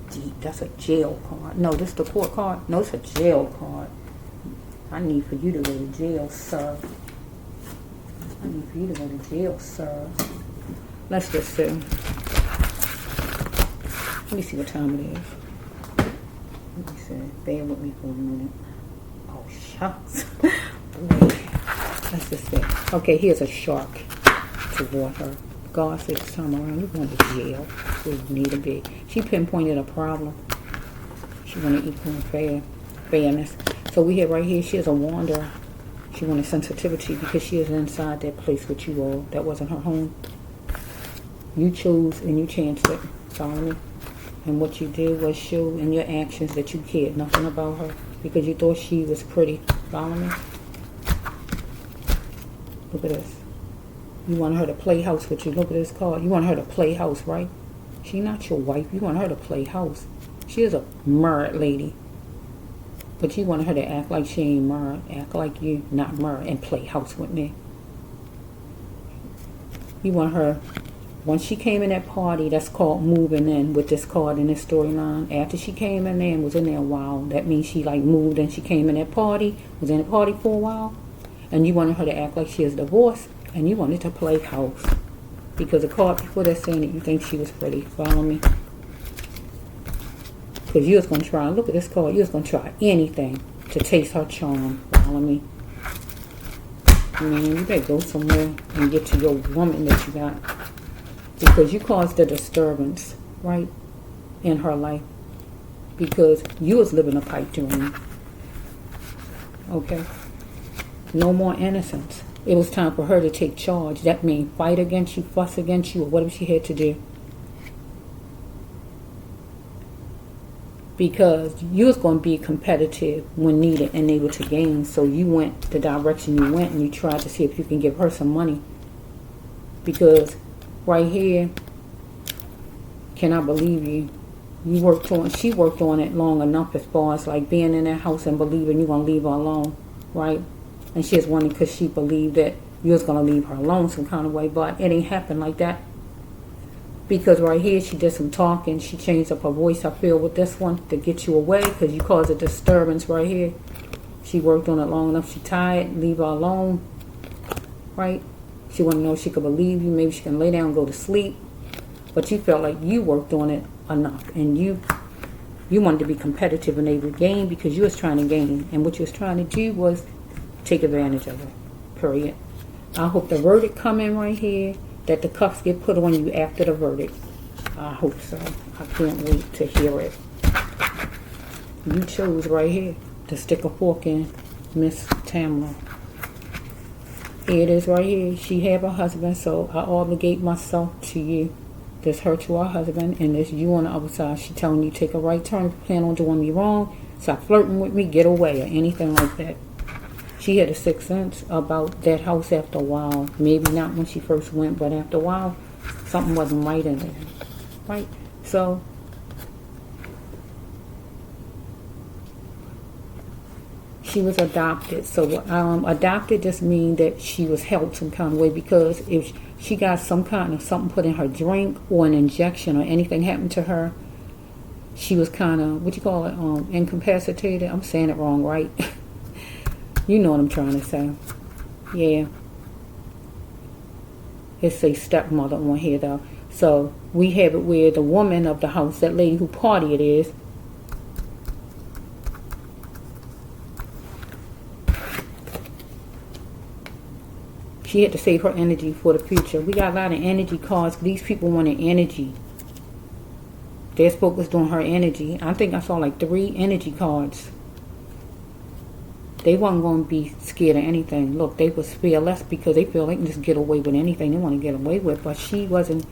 deep. That's a jail card. No, this is the court card. No, it's a jail card. I need for you to go to jail, sir. I need for you to go to jail, sir. Let's just see. Let me see what time it is. Let me see. Bear with me for a minute. Oh, shucks. Let's just see. Okay, here's a shark toward her. God said this time around, you're going to jail. You need to be. She pinpointed a problem. She wanted equal and fairness. So we have right here, she is a wanderer. She wanted sensitivity because she is inside that place with you all. That wasn't her home. You chose and you chanced it. Follow me? And what you did was show in your actions that you cared nothing about her because you thought she was pretty. Follow me? Look at this. You want her to play house with you. Look at this card. You want her to play house, right? She not your wife. You want her to play house. She is a married lady. But you want her to act like she ain't married. Act like you not married and play house with me. You want her... Once she came in that party, that's called moving in with this card in this storyline. After she came in there and was in there a while, that means she like moved and she came in that party, was in the party for a while. And you wanted her to act like she is divorced and you wanted to play house. Because the card before that saying that you think she was pretty. Follow me? Because you was going to try, look at this card, you was going to try anything to taste her charm. Follow me? Man, you better go somewhere and get to your woman that you got. Because you caused a disturbance, right, in her life. Because you was living a pipe dream. Okay? No more innocence. It was time for her to take charge. That means fight against you, fuss against you, or whatever she had to do. Because you was going to be competitive when needed and able to gain. So you went the direction you went and you tried to see if you can give her some money. Because... right here, can I believe you? She worked on it long enough as far as like being in that house and believing you're going to leave her alone, right? And she was wondering because she believed that you was going to leave her alone some kind of way, but it ain't happened like that. Because right here, she did some talking. She changed up her voice, I feel, with this one to get you away because you caused a disturbance right here. She worked on it long enough. She tired, leave her alone, right? She wanted to know if she could believe you. Maybe she can lay down and go to sleep. But you felt like you worked on it enough. And you wanted to be competitive in every game because you was trying to gain. And what you was trying to do was take advantage of it, period. I hope the verdict come in right here, that the cuffs get put on you after the verdict. I hope so. I can't wait to hear it. You chose right here to stick a fork in Miss Tamla. Here it is right here. She have a husband, so I obligate myself to you. This her to her husband, and this you on the other side. She telling you take a right turn, plan on doing me wrong, stop flirting with me, get away, or anything like that. She had a sixth sense about that house after a while. Maybe not when she first went, but after a while, something wasn't right in there. Right? So, she was adopted. So, adopted just means that she was helped some kind of way, because if she got some kind of something put in her drink or an injection or anything happened to her, she was kind of, what you call it, incapacitated. I'm saying it wrong, right? You know what I'm trying to say. Yeah. It's a stepmother on here, though. So, we have it where the woman of the house, that lady who party it is, she had to save her energy for the future. We got a lot of energy cards. These people wanted energy. They're focused on her energy. I think I saw like 3 energy cards. They wasn't going to be scared of anything. Look, they was fearless because they feel they can just get away with anything they want to get away with. But she wasn't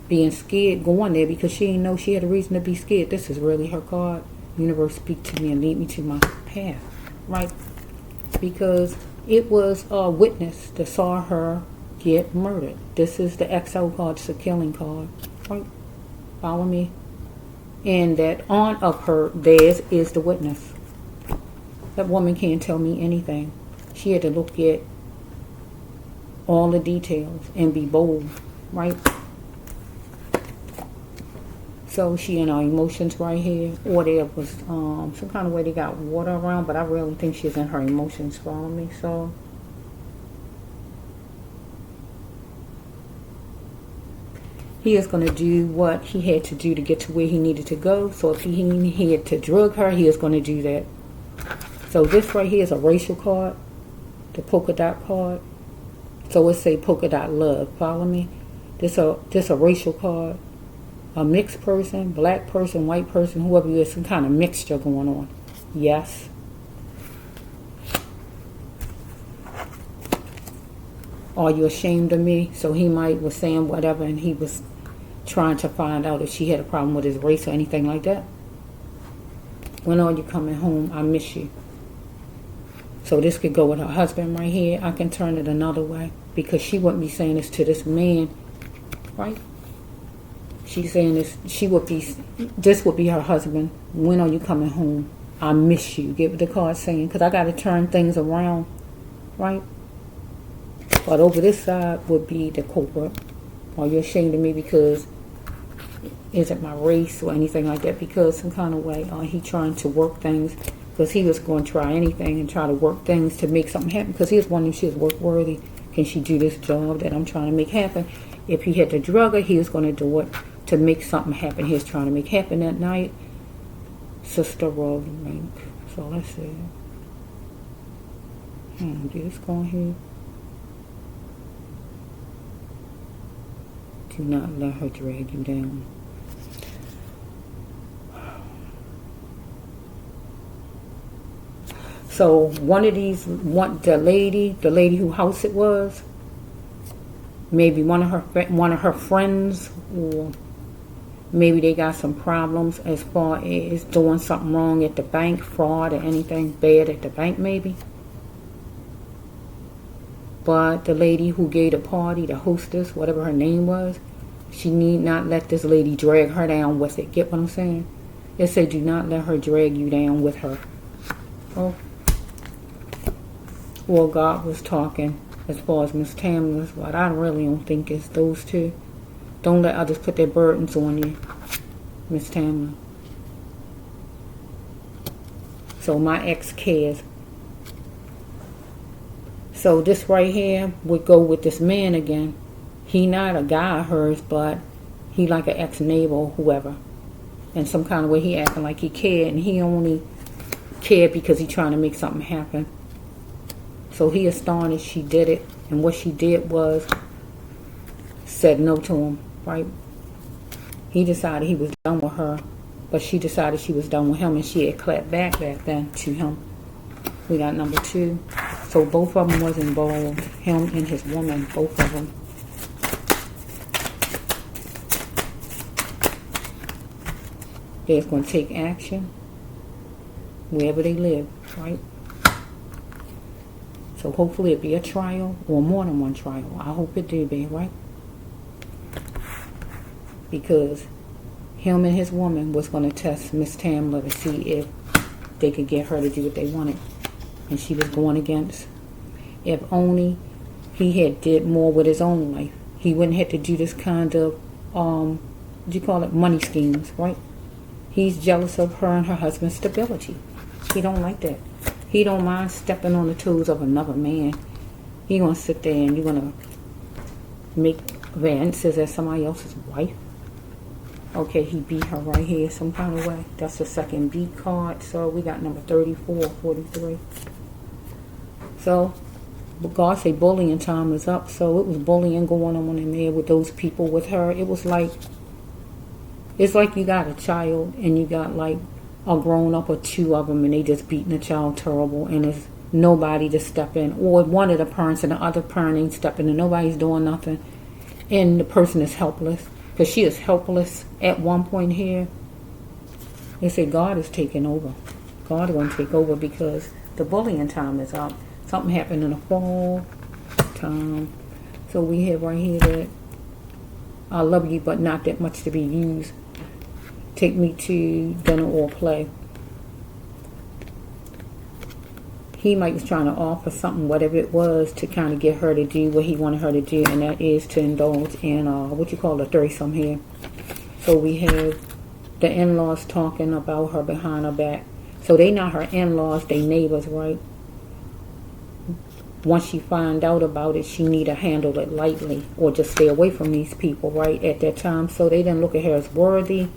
being scared going there because she didn't know she had a reason to be scared. This is really her card. Universe, speak to me and lead me to my path. Right? Because it was a witness that saw her get murdered. This is the XO card. It's a killing card. Right? Follow me? And that aunt of her, theirs, is the witness. That woman can't tell me anything. She had to look at all the details and be bold, right? So she in her emotions right here. Or there was some kind of way they got water around, but I really think she's in her emotions, follow me? So he is going to do what he had to do to get to where he needed to go. So if he had to drug her, he is going to do that. So this right here is a racial card, the polka dot card. So it say polka dot love. Follow me? This a racial card, a mixed person, black person, white person, whoever you is, some kind of mixture going on. Yes. Are you ashamed of me? So he might was saying whatever, and he was trying to find out if she had a problem with his race or anything like that. When are you coming home? I miss you. So this could go with her husband right here. I can turn it another way because she wouldn't be saying this to this man, right? She's saying this. This would be her husband. When are you coming home? I miss you. Get what the card's saying, because I got to turn things around, right? But over this side would be the culprit. Are you ashamed of me because isn't my race or anything like that? Because some kind of way, he trying to work things. Because he was going to try anything and try to work things to make something happen. Because he was wondering if she was work worthy. Can she do this job that I'm trying to make happen? If he had to drug her, he was going to do it to make something happen. He was trying to make happen that night. Sister Rolling Rink. So let's see. Do this go on here. Do not let her drag you down. So one of these, the lady who house it was, maybe one of her friends, or maybe they got some problems as far as doing something wrong at the bank, fraud or anything bad at the bank maybe. But the lady who gave the party, the hostess, whatever her name was, she need not let this lady drag her down with it. Get what I'm saying? It said, do not let her drag you down with her. Oh. Well, God was talking as far as Miss Tamla's, but I really don't think it's those two. Don't let others put their burdens on you, Miss Tamla. So my ex cares. So this right here would go with this man again. He not a guy of hers, but he like an ex-neighbor or whoever. In some kind of way he acting like he cared, and he only cared because he trying to make something happen. So he astonished she did it, and what she did was said no to him, right? He decided he was done with her, but she decided she was done with him, and she had clapped back then to him. We got number 2. So both of them was involved, him and his woman, both of them. They're going to take action wherever they live, right? So hopefully it'll be a trial or more than one trial. I hope it do be, right? Because him and his woman was going to test Miss Tamla to see if they could get her to do what they wanted. And she was going against. If only he had did more with his own life, he wouldn't have to do this kind of, what do you call it, money schemes, right? He's jealous of her and her husband's stability. He don't like that. He don't mind stepping on the toes of another man. He gonna sit there and you're gonna make advances as somebody else's wife. Okay, he beat her right here some kind of way. That's the second beat card. So we got number 34, 43. So God say bullying time is up. So it was bullying going on in there with those people with her. It was like, it's like you got a child and you got like a grown up or 2 of them, and they just beating the child terrible, and there's nobody to step in, or one of the parents and the other parent ain't stepping in, nobody's doing nothing, and the person is helpless, because she is helpless at one point here. They say God is taking over. God is going to take over because the bullying time is up. Something happened in the fall time. So we have right here that I love you, but not that much to be used. Take me to dinner or play. He might was trying to offer something, whatever it was, to kind of get her to do what he wanted her to do, and that is to indulge in what you call a threesome here. So we have the in-laws talking about her behind her back. So they not her in-laws, they neighbors, right? Once she find out about it, she need to handle it lightly or just stay away from these people, right, at that time. So they didn't look at her as worthy,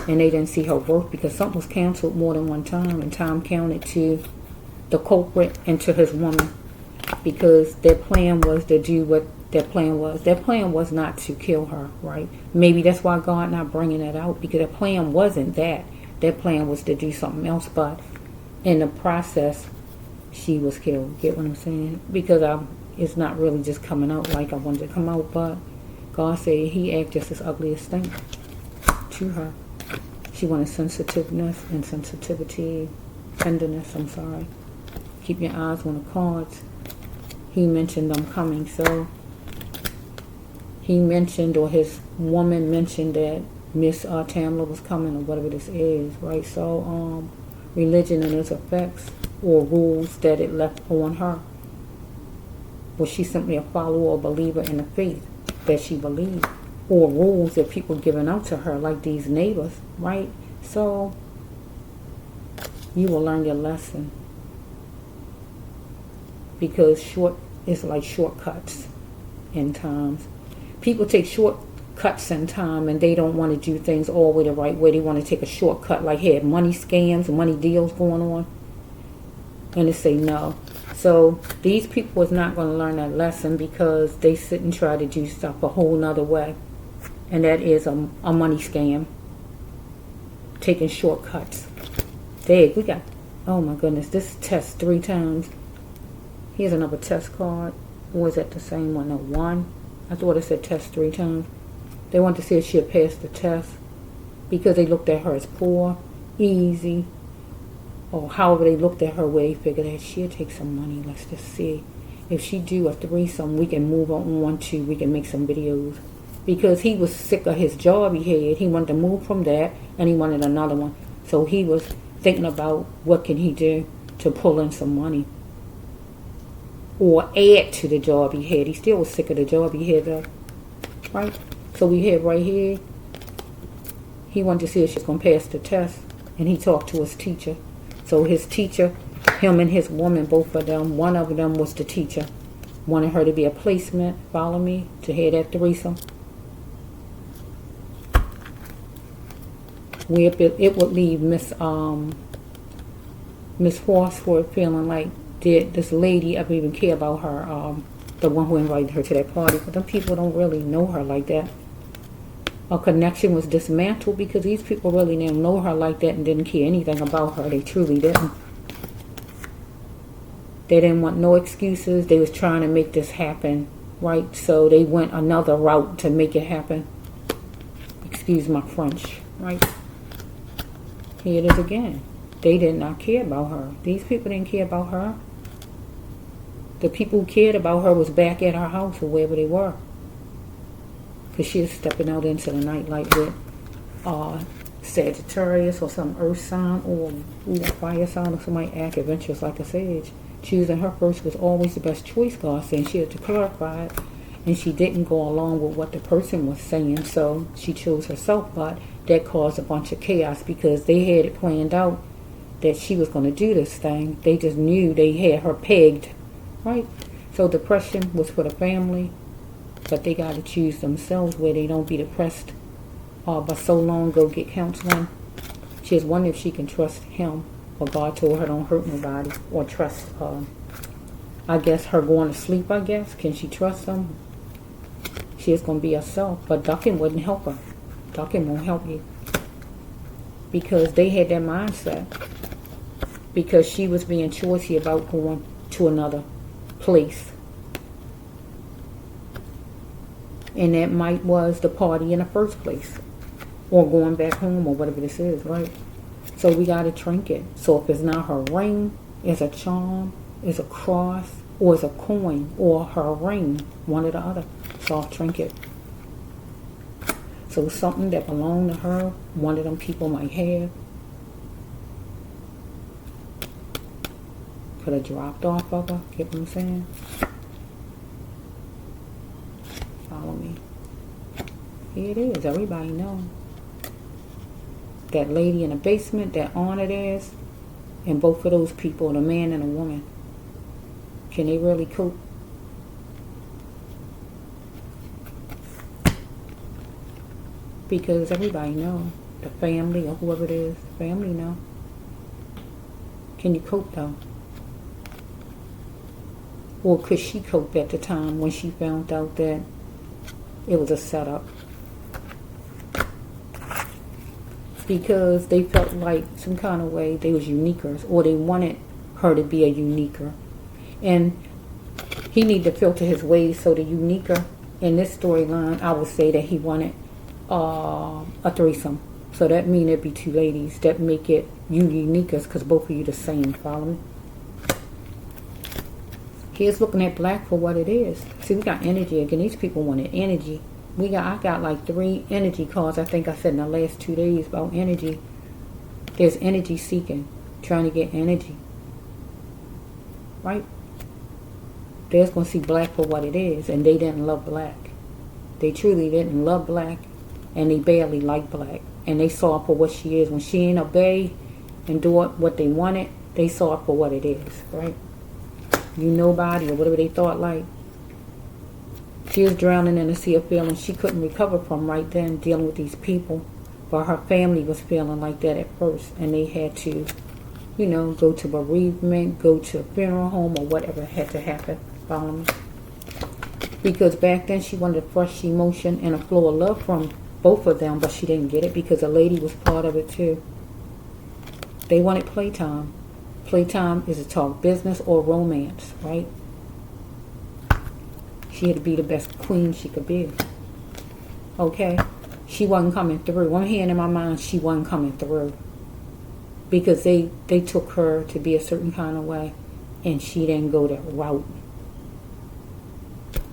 and they didn't see her worth, because something was canceled more than one time, and time counted to the culprit and to his woman, because their plan was to do what their plan was. Their plan was not to kill her, right? Maybe that's why God not bringing it out, because their plan wasn't that. Their plan was to do something else, but in the process, she was killed. Get what I'm saying? Because it's not really just coming out like I wanted to come out, but God said he acted just as ugly as thing to her. She wanted sensitiveness and sensitivity, tenderness, I'm sorry. Keep your eyes on the cards. He mentioned them coming, so he mentioned, or his woman mentioned, that Miss Tamla was coming, or whatever this is, right? So religion and its effects, or rules that it left on her. Was she simply a follower or believer in the faith that she believed? Or rules that people giving out to her, like these neighbors, right? So you will learn your lesson, because it's like shortcuts in times. People take shortcuts in time, and they don't want to do things all the way the right way. They want to take a shortcut, like had money scams and money deals going on, and they say no. So these people is not going to learn that lesson, because they sit and try to do stuff a whole nother way. And that is a money scam. Taking shortcuts. There, we got, oh my goodness, this test 3 times. Here's another test card. Or is that the same one? No, 1. I thought it said test 3 times. They want to see if she'll pass the test, because they looked at her as poor, easy, or however they looked at her, where they figured that she'll take some money. Let's just see. If she do a threesome, we can move on to, we can make some videos because he was sick of his job he had. He wanted to move from that, and he wanted another one. So he was thinking about what can he do to pull in some money or add to the job he had. He still was sick of the job he had, though. Right? So we have right here, he wanted to see if she was going to pass the test, and he talked to his teacher. So his teacher, him and his woman, both of them, one of them was the teacher, wanted her to be a placement, follow me, to have that threesome. Where it would leave Miss Horsford feeling like, did this lady ever even care about her, the one who invited her to that party? But them people don't really know her like that. A connection was dismantled because these people really didn't know her like that and didn't care anything about her. They truly didn't. They didn't want no excuses. They was trying to make this happen, right? So they went another route to make it happen. Excuse my French, right? Here it is again. They did not care about her. These people didn't care about her. The people who cared about her was back at her house or wherever they were. Because she was stepping out into the nightlight with Sagittarius or some earth sign or fire sign or somebody act adventurous like a sage. Choosing her first was always the best choice, God said. She had to clarify it. And she didn't go along with what the person was saying. So she chose herself. But that caused a bunch of chaos because they had it planned out that she was going to do this thing. They just knew they had her pegged. Right? So depression was for the family. But they got to choose themselves where they don't be depressed by so long. Go get counseling. She was wondering if she can trust him. But God told her don't hurt nobody or trust I guess her going to sleep, I guess. Can she trust him? She is going to be herself. But ducking wouldn't help her. Ducking won't help you. Because they had that mindset. Because she was being choosy about going to another place. And that might was the party in the first place. Or going back home or whatever this is, right? So we got a trinket. So if it's not her ring, it's a charm, it's a cross, or it's a coin, or her ring, one or the other. Soft trinket. So something that belonged to her, one of them people might have. Could have dropped off of her, get what I'm saying? Follow me. Here it is, everybody knows. That lady in the basement, that honored ass, and both of those people, the man and the woman, can they really cope? Because everybody know, the family or whoever it is, the family know. Can you cope though? Or could she cope at the time when she found out that it was a setup? Because they felt like some kind of way they was uniquers, or they wanted her to be a uniquer. And he needed to filter his ways, so the uniquer in this storyline, I would say that he wanted a threesome. So that means it'd be two ladies that make it you uniquers, because both of you the same, follow me? Here's looking at black for what it is. See, we got energy again. These people wanted energy. I got like 3 energy cards. I think I said in the last 2 days about energy. There's energy seeking, trying to get energy. Right? They're going to see black for what it is, and they didn't love black. They truly didn't love black, and they barely liked black. And they saw her for what she is. When she ain't obey and do what they wanted, they saw her for what it is. Right? You nobody or whatever they thought like. She was drowning in a sea of feelings she couldn't recover from right then, dealing with these people. But her family was feeling like that at first, and they had to, go to bereavement, go to a funeral home, or whatever had to happen. Follow me? Because back then she wanted a fresh emotion and a flow of love from both of them, but she didn't get it because a lady was part of it too. They wanted playtime. Playtime is to talk business or romance, right? She had to be the best queen she could be. Okay? She wasn't coming through. One hand in my mind, she wasn't coming through. Because they took her to be a certain kind of way, and she didn't go that route.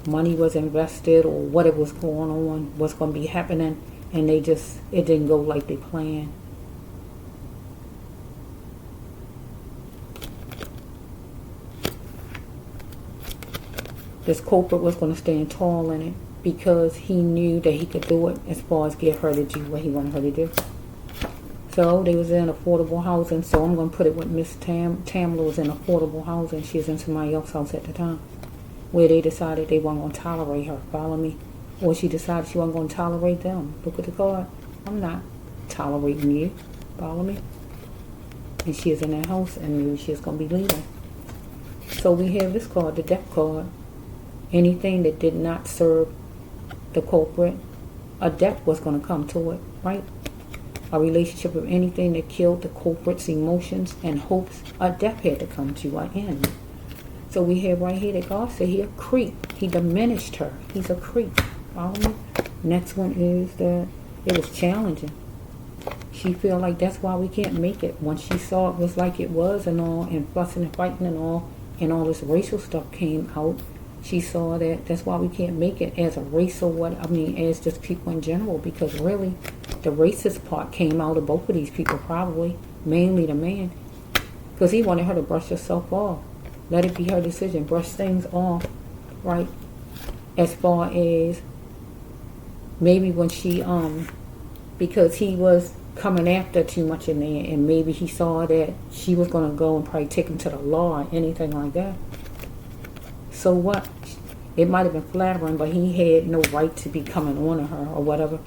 money was invested or what it was going on, what's going to be happening, and it didn't go like they planned. This culprit was going to stand tall in it because he knew that he could do it as far as get her to do what he wanted her to do. So they was in affordable housing. So I'm going to put it with Miss Tamla was in affordable housing. She was in somebody else's house at the time, where they decided they weren't going to tolerate her. Follow me? Or she decided she wasn't going to tolerate them. Look at the card. I'm not tolerating you. Follow me? And she is in that house and knew she was going to be leaving. So we have this card, the death card. Anything that did not serve the culprit, a death was going to come to it, right? A relationship of anything that killed the culprit's emotions and hopes, a death had to come to an end. So we have right here that God said he a creep. He diminished her. He's a creep. Follow me? Next one is that it was challenging. She feel like that's why we can't make it. Once she saw it was like it was and all, and fussing and fighting and all this racial stuff came out, she saw that that's why we can't make it as a race or as just people in general, because really the racist part came out of both of these people, probably mainly the man, because he wanted her to brush herself off. Let it be her decision. Brush things off, right? As far as maybe when she because he was coming after too much in there, and maybe he saw that she was going to go and probably take him to the law or anything like that. So what? It might have been flattering, but he had no right to be coming on to her or whatever.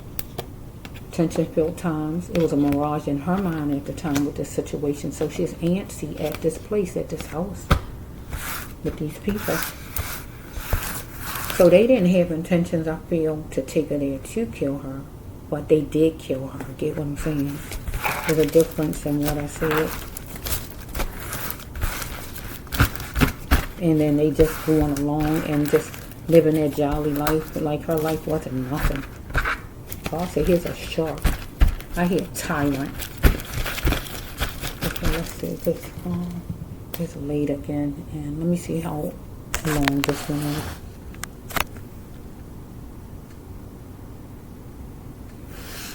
Tension-filled times. It was a mirage in her mind at the time with this situation. So she's antsy at this place, at this house, with these people. So they didn't have intentions, I feel, to take her there to kill her. But they did kill her. Get what I'm saying? There's a difference in what I said. And then they just going along and just living their jolly life. But like her life wasn't nothing. So I say, here's a shark. I hear tyrant. Okay, let's see. It's late again. And let me see how long this one is.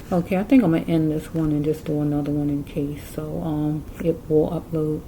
Okay, I think I'm going to end this one and just do another one in case. So it will upload.